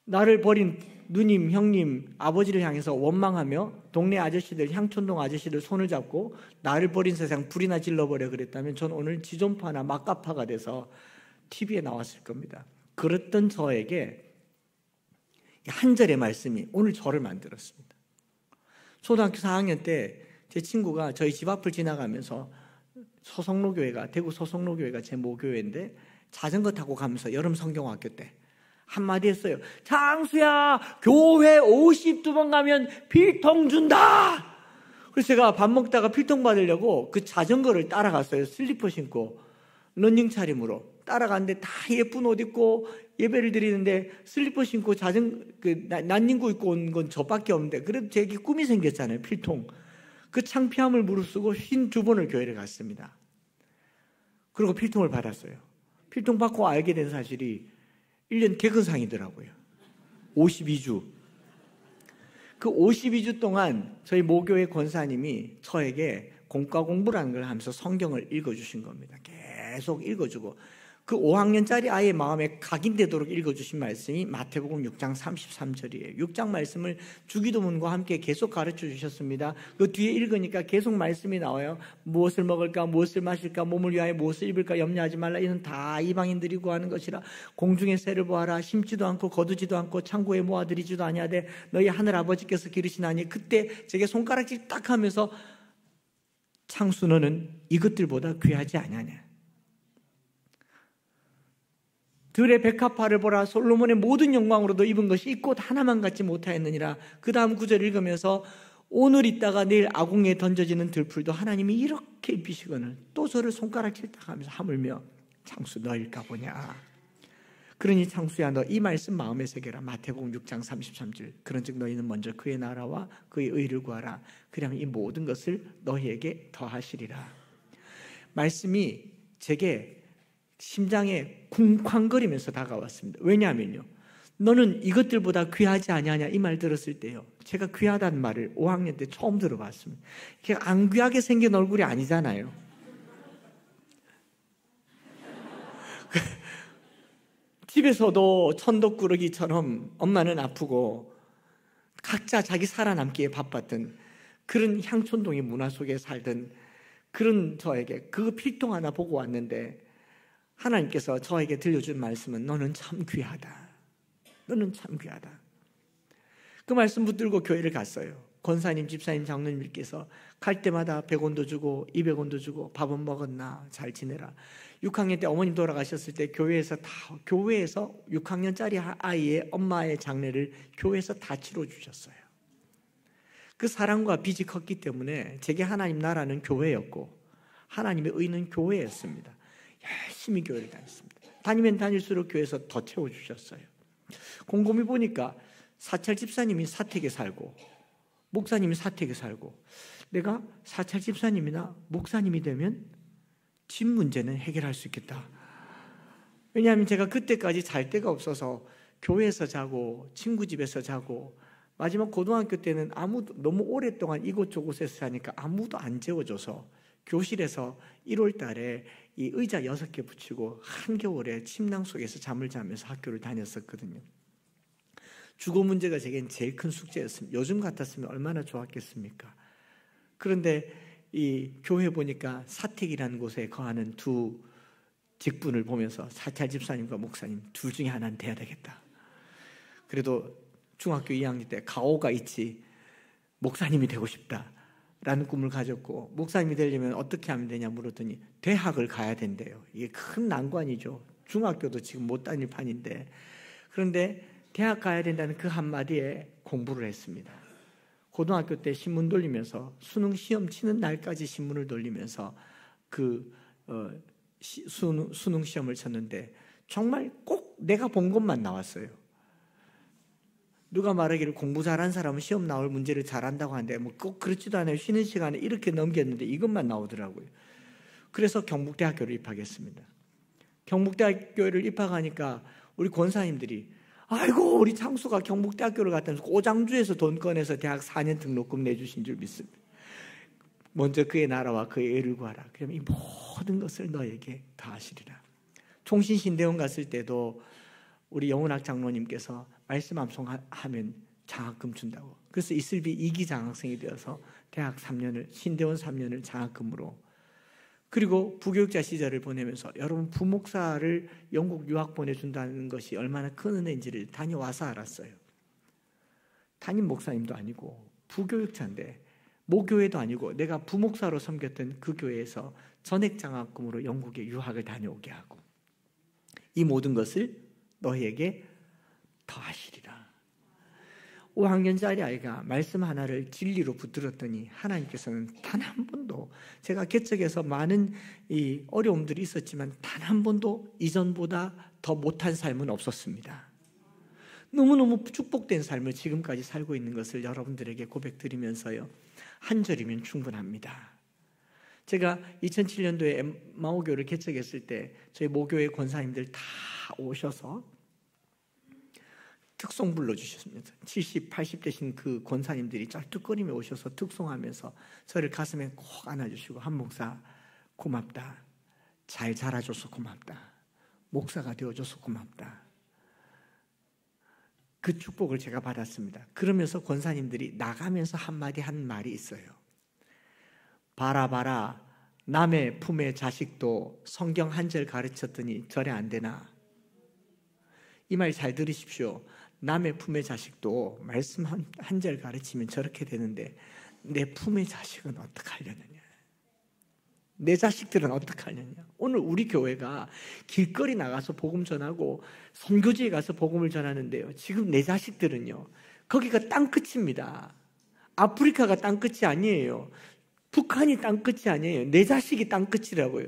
나를 버린 누님, 형님, 아버지를 향해서 원망하며 동네 아저씨들, 향촌동 아저씨들 손을 잡고 나를 버린 세상 불이나 질러버려 그랬다면 전 오늘 지존파나 막가파가 돼서 TV에 나왔을 겁니다. 그랬던 저에게 한 절의 말씀이 오늘 저를 만들었습니다. 초등학교 4학년 때 제 친구가 저희 집 앞을 지나가면서 대구 서성로교회가 제 모교회인데 자전거 타고 가면서 여름 성경학교 때 한마디 했어요. 장수야, 교회 52번 가면 필통 준다. 그래서 제가 밥 먹다가 필통 받으려고 그 자전거를 따라갔어요. 슬리퍼 신고 러닝 차림으로 따라갔는데 다 예쁜 옷 입고 예배를 드리는데 슬리퍼 신고 난닝구 입고 온 건 저밖에 없는데 그래도 제게 꿈이 생겼잖아요. 필통. 그 창피함을 무릅쓰고 52번을 교회를 갔습니다. 그리고 필통을 받았어요. 필통 받고 알게 된 사실이 1년 개근상이더라고요. 52주. 그 52주 동안 저희 모교회 권사님이 저에게 공과 공부라는 걸 하면서 성경을 읽어주신 겁니다. 계속 읽어주고 그 5학년짜리 아이의 마음에 각인되도록 읽어주신 말씀이 마태복음 6장 33절이에요. 6장 말씀을 주기도문과 함께 계속 가르쳐 주셨습니다. 그 뒤에 읽으니까 계속 말씀이 나와요. 무엇을 먹을까, 무엇을 마실까, 몸을 위하여 무엇을 입을까 염려하지 말라. 이는 다 이방인들이 구하는 것이라. 공중의 새를 보아라. 심지도 않고 거두지도 않고 창고에 모아들이지도 아니하되 너희 하늘 아버지께서 기르시나니. 그때 제게 손가락질 딱 하면서 창수 너는 이것들보다 귀하지 아니하냐. 들의 백합화를 보라. 솔로몬의 모든 영광으로도 입은 것이 이 꽃 하나만 갖지 못하였느니라. 그 다음 구절 읽으면서 오늘 있다가 내일 아궁이에 던져지는 들풀도 하나님이 이렇게 입히시거늘 또 저를 손가락질 딱 하면서 하물며 창수 너일까 보냐. 그러니 창수야 너 이 말씀 마음에 새겨라. 마태복음 6장 33절. 그런즉 너희는 먼저 그의 나라와 그의 의를 구하라. 그러면 이 모든 것을 너희에게 더하시리라. 말씀이 제게 심장에 쿵쾅거리면서 다가왔습니다. 왜냐하면요, 너는 이것들보다 귀하지 아니하냐 이 말 들었을 때요, 제가 귀하다는 말을 5학년 때 처음 들어봤습니다. 이게 안 귀하게 생긴 얼굴이 아니잖아요. 집에서도 천덕꾸러기처럼 엄마는 아프고 각자 자기 살아남기에 바빴던 그런 향촌동의 문화 속에 살던 그런 저에게 그 필통 하나 보고 왔는데, 하나님께서 저에게 들려준 말씀은 너는 참 귀하다. 너는 참 귀하다. 그 말씀 붙들고 교회를 갔어요. 권사님, 집사님, 장로님께서 갈 때마다 100원도 주고 200원도 주고 밥은 먹었나 잘 지내라. 6학년 때 어머님 돌아가셨을 때 교회에서 6학년짜리 아이의 엄마의 장례를 교회에서 다 치러주셨어요. 그 사랑과 빚이 컸기 때문에 제게 하나님 나라는 교회였고 하나님의 의는 교회였습니다. 열심히 교회를 다녔습니다. 다니면 다닐수록 교회에서 더 채워주셨어요. 곰곰이 보니까 사찰 집사님이 사택에 살고 목사님이 사택에 살고, 내가 사찰 집사님이나 목사님이 되면 집 문제는 해결할 수 있겠다. 왜냐하면 제가 그때까지 잘 데가 없어서 교회에서 자고 친구 집에서 자고, 마지막 고등학교 때는 아무도 너무 오랫동안 이곳저곳에서 자니까 아무도 안 재워줘서 교실에서 1월 달에 이 의자 6개 붙이고 한겨울에 침낭 속에서 잠을 자면서 학교를 다녔었거든요. 주거 문제가 제겐 제일 큰 숙제였습니다. 요즘 같았으면 얼마나 좋았겠습니까? 그런데 이 교회 보니까 사택이라는 곳에 거하는 두 직분을 보면서 사찰 집사님과 목사님 둘 중에 하나는 돼야 되겠다. 그래도 중학교 2학년 때 가오가 있지 목사님이 되고 싶다라는 꿈을 가졌고, 목사님이 되려면 어떻게 하면 되냐 물었더니 대학을 가야 된대요. 이게 큰 난관이죠. 중학교도 지금 못 다닐 판인데. 그런데 대학 가야 된다는 그 한마디에 공부를 했습니다. 고등학교 때 신문 돌리면서 수능 시험 치는 날까지 신문을 돌리면서 수능 시험을 쳤는데 정말 꼭 내가 본 것만 나왔어요. 누가 말하기를 공부 잘한 사람은 시험 나올 문제를 잘한다고 하는데 뭐 꼭 그렇지도 않아요. 쉬는 시간에 이렇게 넘겼는데 이것만 나오더라고요. 그래서 경북대학교를 입학했습니다. 경북대학교를 입학하니까 우리 권사님들이 아이고 우리 창수가 경북대학교를 갔다면서 오장주에서 돈 꺼내서 대학 4년 등록금 내주신 줄 믿습니다. 먼저 그의 나라와 그의 의를 구하라. 그러면 이 모든 것을 너에게 더하시리라. 총신신대원 갔을 때도 우리 영훈학 장로님께서 말씀 암송하면 장학금 준다고. 그래서 이슬비 2기 장학생이 되어서 대학 3년을, 신대원 3년을 장학금으로, 그리고 부교육자 시절을 보내면서 여러분 부목사를 영국 유학 보내준다는 것이 얼마나 큰 은혜인지를 다녀와서 알았어요. 담임 목사님도 아니고 부교육자인데 모교회도 아니고 내가 부목사로 섬겼던 그 교회에서 전액장학금으로 영국에 유학을 다녀오게 하고, 이 모든 것을 너희에게 더하시리라. 5학년짜리 아이가 말씀 하나를 진리로 붙들었더니 하나님께서는 단 한 번도, 제가 개척에서 많은 이 어려움들이 있었지만 단 한 번도 이전보다 더 못한 삶은 없었습니다. 너무너무 축복된 삶을 지금까지 살고 있는 것을 여러분들에게 고백드리면서요, 한 절이면 충분합니다. 제가 2007년도에 마오교를 개척했을 때 저희 모교회 권사님들 다 오셔서 특송 불러주셨습니다. 70, 80 되신 그 권사님들이 쩔뚝거리며 오셔서 특송하면서 저를 가슴에 꼭 안아주시고, 한 목사 고맙다, 잘 자라줘서 고맙다, 목사가 되어줘서 고맙다. 그 축복을 제가 받았습니다. 그러면서 권사님들이 나가면서 한마디 한 말이 있어요. 봐라 남의 품의 자식도 성경 한 절 가르쳤더니 절에 안 되나. 이 말 잘 들으십시오. 남의 품의 자식도 말씀 한 절 가르치면 저렇게 되는데 내 품의 자식은 어떡하려느냐, 내 자식들은 어떡하려냐. 오늘 우리 교회가 길거리 나가서 복음 전하고 선교지에 가서 복음을 전하는데요, 지금 내 자식들은요 거기가 땅끝입니다. 아프리카가 땅끝이 아니에요. 북한이 땅끝이 아니에요. 내 자식이 땅끝이라고요.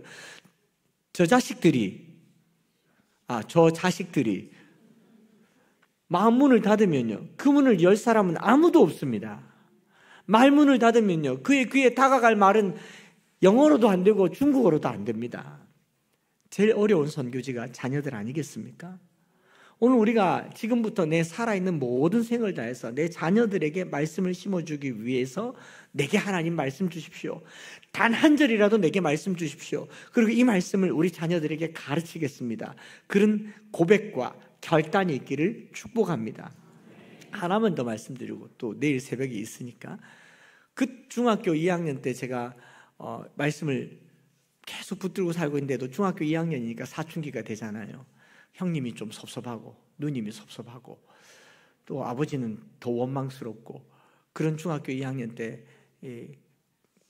저 자식들이 저 자식들이 마음 문을 닫으면요, 그 문을 열 사람은 아무도 없습니다. 말문을 닫으면요, 그의 귀에 다가갈 말은 영어로도 안 되고 중국어로도 안 됩니다. 제일 어려운 선교지가 자녀들 아니겠습니까? 오늘 우리가 지금부터 내 살아있는 모든 생을 다해서 내 자녀들에게 말씀을 심어주기 위해서 내게 하나님 말씀 주십시오. 단 한 절이라도 내게 말씀 주십시오. 그리고 이 말씀을 우리 자녀들에게 가르치겠습니다. 그런 고백과 결단이 있기를 축복합니다. 하나만 더 말씀드리고 또 내일 새벽에 있으니까, 그 중학교 2학년 때 제가 말씀을 계속 붙들고 살고 있는데도 중학교 2학년이니까 사춘기가 되잖아요. 형님이 좀 섭섭하고 누님이 섭섭하고 또 아버지는 더 원망스럽고, 그런 중학교 2학년 때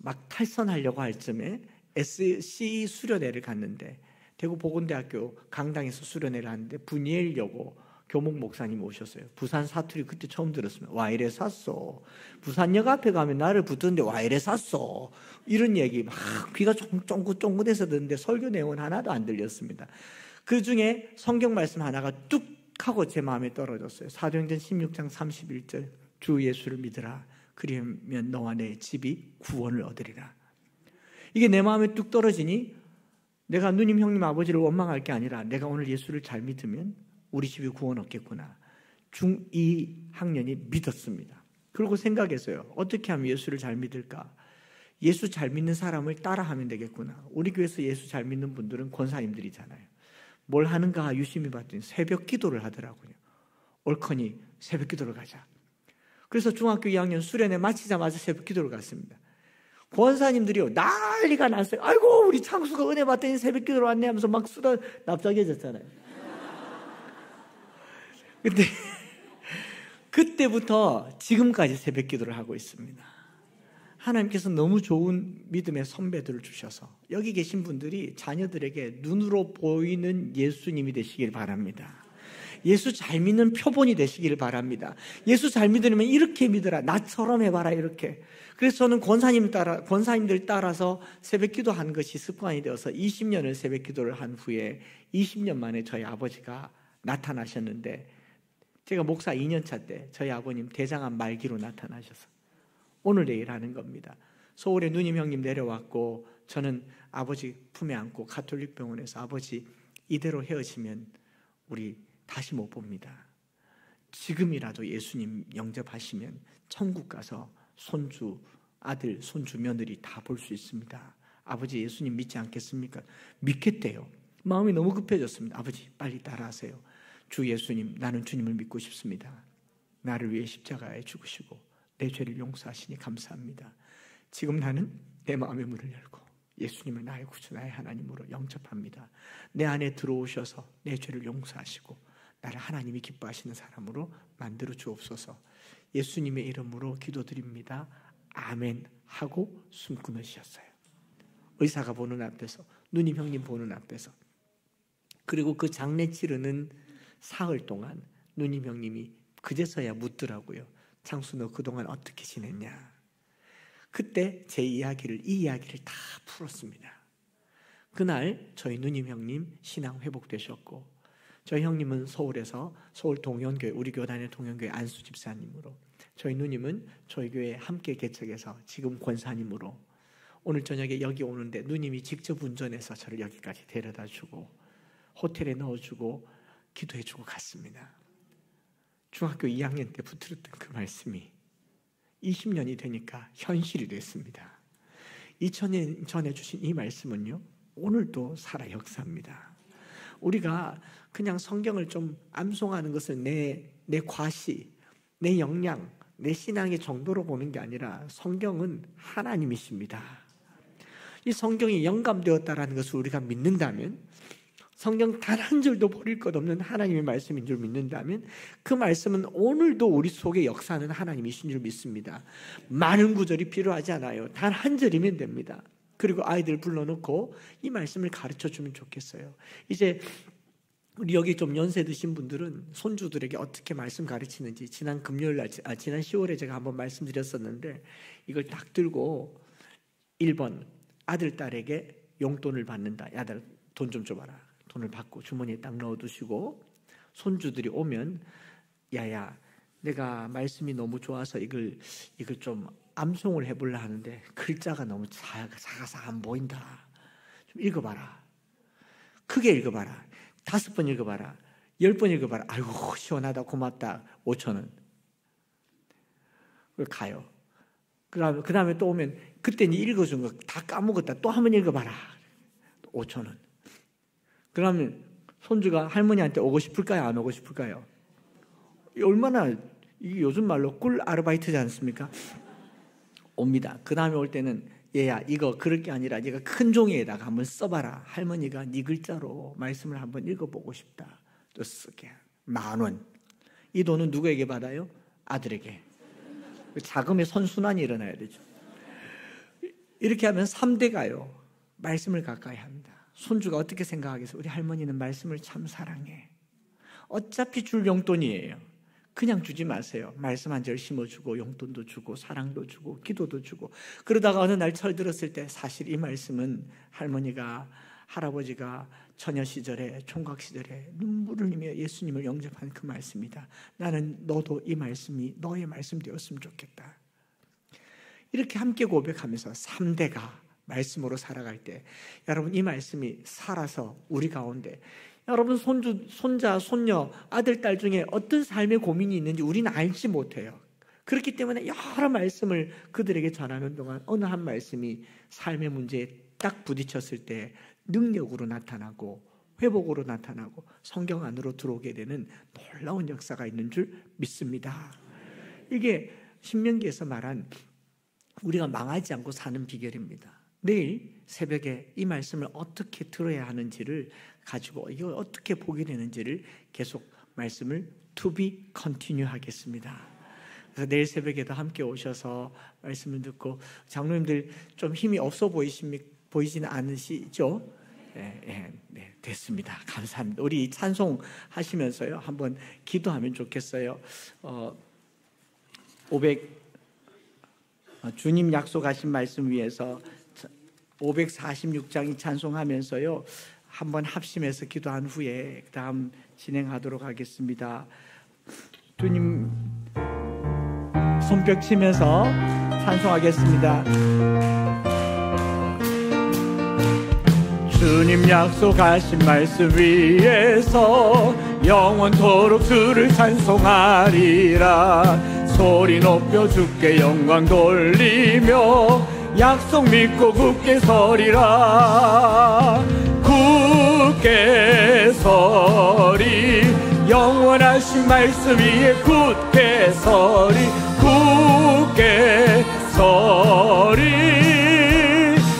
막 탈선하려고 할 쯤에 SC 수련회를 갔는데, 대구 보건대학교 강당에서 수련회를 하는데 분이엘여고 교목 목사님이 오셨어요. 부산 사투리 그때 처음 들었습니다. 와 이래 샀어. 부산역 앞에 가면 나를 붙드는데 와 이래 샀어. 이런 얘기 막 귀가 쫑긋쫑긋해서 듣는데 설교 내용은 하나도 안 들렸습니다. 그 중에 성경 말씀 하나가 뚝 하고 제 마음에 떨어졌어요. 사도행전 16장 31절, 주 예수를 믿으라. 그러면 너와 내 집이 구원을 얻으리라. 이게 내 마음에 뚝 떨어지니 내가 누님, 형님, 아버지를 원망할 게 아니라 내가 오늘 예수를 잘 믿으면 우리 집이 구원 얻겠구나. 중2 학년이 믿었습니다. 그리고 생각했어요. 어떻게 하면 예수를 잘 믿을까? 예수 잘 믿는 사람을 따라하면 되겠구나. 우리 교회에서 예수 잘 믿는 분들은 권사님들이잖아요. 뭘 하는가 유심히 봤더니 새벽 기도를 하더라고요. 옳거니 새벽 기도를 가자. 그래서 중학교 2학년 수련회 마치자마자 새벽 기도를 갔습니다. 권사님들이요 난리가 났어요. 아이고 우리 창수가 은혜 받더니 새벽 기도를 왔네 하면서 막 수다 납작해졌잖아요. 근데 그때부터 지금까지 새벽 기도를 하고 있습니다. 하나님께서 너무 좋은 믿음의 선배들을 주셔서 여기 계신 분들이 자녀들에게 눈으로 보이는 예수님이 되시길 바랍니다. 예수 잘 믿는 표본이 되시길 바랍니다. 예수 잘 믿으려면 이렇게 믿어라. 나처럼 해봐라. 이렇게. 그래서 저는 권사님들 따라서 새벽 기도하는 것이 습관이 되어서 20년을 새벽 기도를 한 후에 20년 만에 저희 아버지가 나타나셨는데, 제가 목사 2년 차 때 저희 아버님 대장암 말기로 나타나셔서 오늘 내일 하는 겁니다. 서울에 누님 형님 내려왔고 저는 아버지 품에 안고 가톨릭 병원에서 아버지 이대로 헤어지면 우리 다시 못 봅니다. 지금이라도 예수님 영접하시면 천국 가서 손주, 아들, 손주, 며느리 다 볼 수 있습니다. 아버지 예수님 믿지 않겠습니까? 믿겠대요. 마음이 너무 급해졌습니다. 아버지 빨리 따라하세요. 주 예수님, 나는 주님을 믿고 싶습니다. 나를 위해 십자가에 죽으시고 내 죄를 용서하시니 감사합니다. 지금 나는 내 마음의 문을 열고 예수님을 나의 구주, 나의 하나님으로 영접합니다. 내 안에 들어오셔서 내 죄를 용서하시고 나를 하나님이 기뻐하시는 사람으로 만들어 주옵소서. 예수님의 이름으로 기도드립니다. 아멘 하고 숨 끊으셨어요. 의사가 보는 앞에서, 누님 형님 보는 앞에서. 그리고 그 장례 치르는 사흘 동안 누님 형님이 그제서야 묻더라고요. 창수 너 그동안 어떻게 지냈냐. 그때 제 이야기를, 이 이야기를 다 풀었습니다. 그날 저희 누님 형님 신앙 회복되셨고, 저희 형님은 서울에서 서울 동현교회, 우리 교단의 동현교회 안수 집사님으로, 저희 누님은 저희 교회 함께 개척해서 지금 권사님으로, 오늘 저녁에 여기 오는데 누님이 직접 운전해서 저를 여기까지 데려다 주고 호텔에 넣어주고 기도해주고 갔습니다. 중학교 2학년 때 붙들었던 그 말씀이 20년이 되니까 현실이 됐습니다. 2000년 전에 주신 이 말씀은요 오늘도 살아 역사합니다. 우리가 그냥 성경을 좀 암송하는 것을 내 과시, 내 역량, 내 신앙의 정도로 보는 게 아니라 성경은 하나님이십니다. 이 성경이 영감되었다라는 것을 우리가 믿는다면, 성경 단 한 줄도 버릴 것 없는 하나님의 말씀인 줄 믿는다면 그 말씀은 오늘도 우리 속에 역사하는 하나님이신 줄 믿습니다. 많은 구절이 필요하지 않아요. 단 한 절이면 됩니다. 그리고 아이들 불러놓고 이 말씀을 가르쳐주면 좋겠어요. 이제 우리 여기 좀 연세 드신 분들은 손주들에게 어떻게 말씀 가르치는지 지난 금요일 지난 10월에 제가 한번 말씀드렸었는데, 이걸 딱 들고 1번 아들 딸에게 용돈을 받는다. 야, 돈 좀 줘봐라. 돈을 받고 주머니에 딱 넣어두시고 손주들이 오면 야야 내가 말씀이 너무 좋아서 이걸 좀 암송을 해보려 하는데 글자가 너무 작아서 안 보인다. 좀 읽어봐라. 크게 읽어봐라. 5번 읽어봐라. 10번 읽어봐라. 아이고 시원하다 고맙다. 5,000원. 가요. 그 다음에 또 오면 그때 니 읽어준 거 다 까먹었다. 또 한 번 읽어봐라. 5,000원. 그러면 손주가 할머니한테 오고 싶을까요? 안 오고 싶을까요? 얼마나 이게 요즘 말로 꿀 아르바이트지 않습니까? 옵니다. 그 다음에 올 때는 얘야 이거 그럴 게 아니라 네가 큰 종이에다가 한번 써봐라. 할머니가 네 글자로 말씀을 한번 읽어보고 싶다. 또 쓰게. 10,000원. 이 돈은 누구에게 받아요? 아들에게. 자금의 선순환이 일어나야 되죠. 이렇게 하면 3대가요 말씀을 가까이 합니다. 손주가 어떻게 생각하겠어요? 우리 할머니는 말씀을 참 사랑해. 어차피 줄 용돈이에요. 그냥 주지 마세요. 말씀 한 절 심어주고 용돈도 주고 사랑도 주고 기도도 주고. 그러다가 어느 날 철들었을 때 사실 이 말씀은 할아버지가 처녀 시절에 총각 시절에 눈물을 흘리며 예수님을 영접한 그 말씀이다. 나는 너도 이 말씀이 너의 말씀 되었으면 좋겠다. 이렇게 함께 고백하면서 3대가 말씀으로 살아갈 때 여러분 이 말씀이 살아서 우리 가운데 여러분 손자, 손녀, 아들, 딸 중에 어떤 삶의 고민이 있는지 우리는 알지 못해요. 그렇기 때문에 여러 말씀을 그들에게 전하는 동안 어느 한 말씀이 삶의 문제에 딱 부딪혔을 때 능력으로 나타나고 회복으로 나타나고 성경 안으로 들어오게 되는 놀라운 역사가 있는 줄 믿습니다. 이게 신명기에서 말한 우리가 망하지 않고 사는 비결입니다. 내일 새벽에 이 말씀을 어떻게 들어야 하는지를 가지고 이걸 어떻게 보게 되는지를 계속 말씀을 to be continue 하겠습니다. 그래서 내일 새벽에도 함께 오셔서 말씀을 듣고 장로님들 좀 힘이 없어 보이지는 않으시죠? 네, 됐습니다. 감사합니다. 우리 찬송 하시면서요 한번 기도하면 좋겠어요. 주님 약속하신 말씀 위해서 546장이 찬송하면서요 한번 합심해서 기도한 후에 그 다음 진행하도록 하겠습니다. 주님 손뼉 치면서 찬송하겠습니다. 주님 약속하신 말씀 위에서 영원토록 주를 찬송하리라. 소리 높여 주께 영광 돌리며 약속 믿고 굳게 서리라. 굳게 서리 영원하신 말씀 위에 굳게 서리. 굳게 서리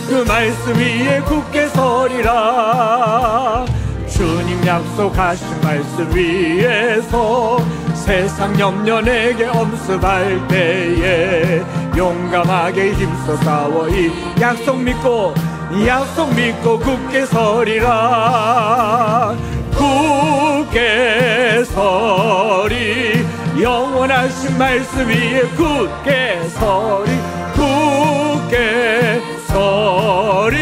그 말씀 위에 굳게 서리라. 주님 약속하신 말씀 위에서 세상 염려 내게 엄습할 때에 용감하게 힘써 싸워 이 약속 믿고 굳게 서리라. 굳게 서리 영원하신 말씀 위에 굳게 서리. 굳게 서리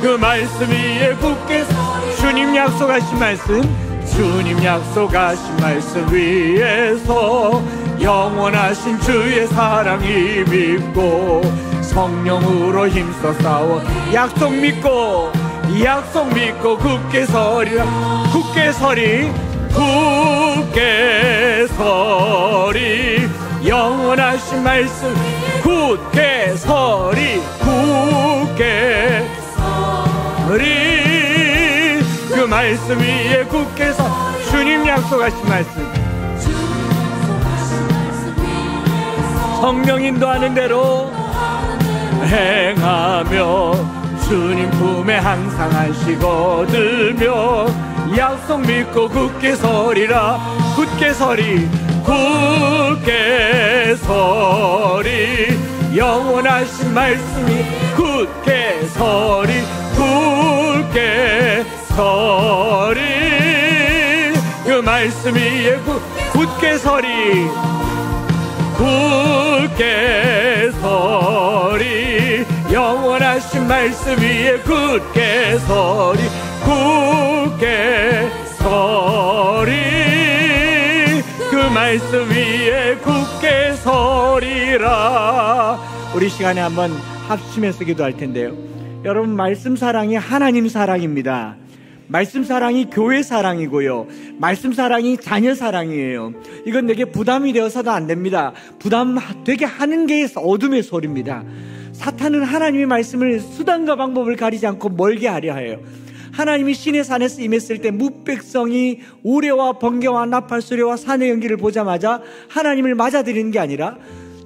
그 말씀 위에 굳게 서리. 주님 약속하신 말씀 주님 약속하신 말씀 위에서 영원하신 주의 사랑이 믿고 성령으로 힘써 싸워 약속 믿고 굳게 서리라. 굳게 서리 굳게 서리 영원하신 말씀 굳게 서리. 굳게 서리 그 말씀 위에 굳게 서. 주님 약속하신 말씀 성령 인도하는 대로 행하며 주님 품에 항상 안식어들며 약속 믿고 굳게 서리라. 굳게 서리 굳게 서리 영원하신 말씀이 굳게 서리. 굳게 서리 그 말씀 위에 굳게 서리. 굳게 서리 영원하신 말씀 위에 굳게 서리. 굳게 서리, 그 말씀 위에 굳게 서리라. 우리 시간에 한번 합심해서 기도할 텐데요. 여러분, 말씀 사랑이 하나님 사랑입니다. 말씀 사랑이 교회 사랑이고요, 말씀 사랑이 자녀 사랑이에요. 이건 내게 부담이 되어서도 안 됩니다. 부담 되게 하는 게 어둠의 소리입니다. 사탄은 하나님의 말씀을 수단과 방법을 가리지 않고 멀게 하려 해요. 하나님이 시내 산에서 임했을 때 뭇백성이 우레와 번개와 나팔 수레와 산의 연기를 보자마자 하나님을 맞아들이는 게 아니라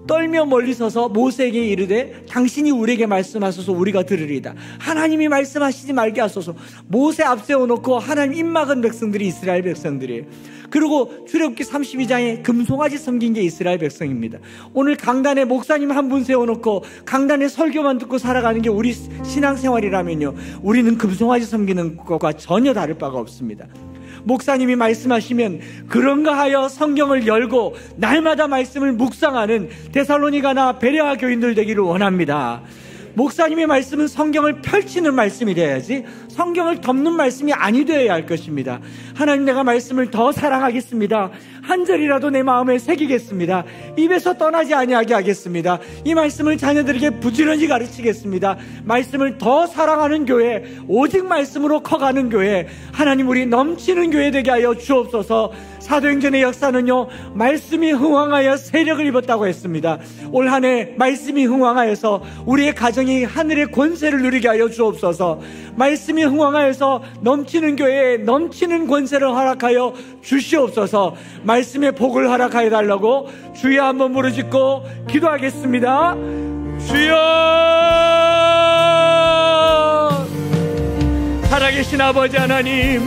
떨며 멀리 서서 모세에게 이르되 당신이 우리에게 말씀하소서 우리가 들으리이다. 하나님이 말씀하시지 말게 하소서. 모세 앞세워놓고 하나님 입막은 백성들이 이스라엘 백성들이에요. 그리고 출애굽기 32장에 금송아지 섬긴 게 이스라엘 백성입니다. 오늘 강단에 목사님 한 분 세워놓고 강단에 설교만 듣고 살아가는 게 우리 신앙생활이라면요, 우리는 금송아지 섬기는 것과 전혀 다를 바가 없습니다. 목사님이 말씀하시면 그런가 하여 성경을 열고 날마다 말씀을 묵상하는 데살로니가나 베레아 교인들 되기를 원합니다. 목사님의 말씀은 성경을 펼치는 말씀이 되어야지 성경을 덮는 말씀이 아니 되어야 할 것입니다. 하나님, 내가 말씀을 더 사랑하겠습니다. 한 절이라도 내 마음에 새기겠습니다. 입에서 떠나지 아니하게 하겠습니다. 이 말씀을 자녀들에게 부지런히 가르치겠습니다. 말씀을 더 사랑하는 교회, 오직 말씀으로 커가는 교회, 하나님, 우리 넘치는 교회 되게 하여 주옵소서. 사도행전의 역사는요, 말씀이 흥왕하여 세력을 입었다고 했습니다. 올 한 해 말씀이 흥왕하여서 우리의 가정이 하늘의 권세를 누리게 하여 주옵소서. 말씀이 흥왕하여서 넘치는 교회에 넘치는 권세를 허락하여 주시옵소서. 말씀의 복을 허락하여 달라고 주여 한번 부르짖고 기도하겠습니다. 주여! 살아계신 아버지 하나님,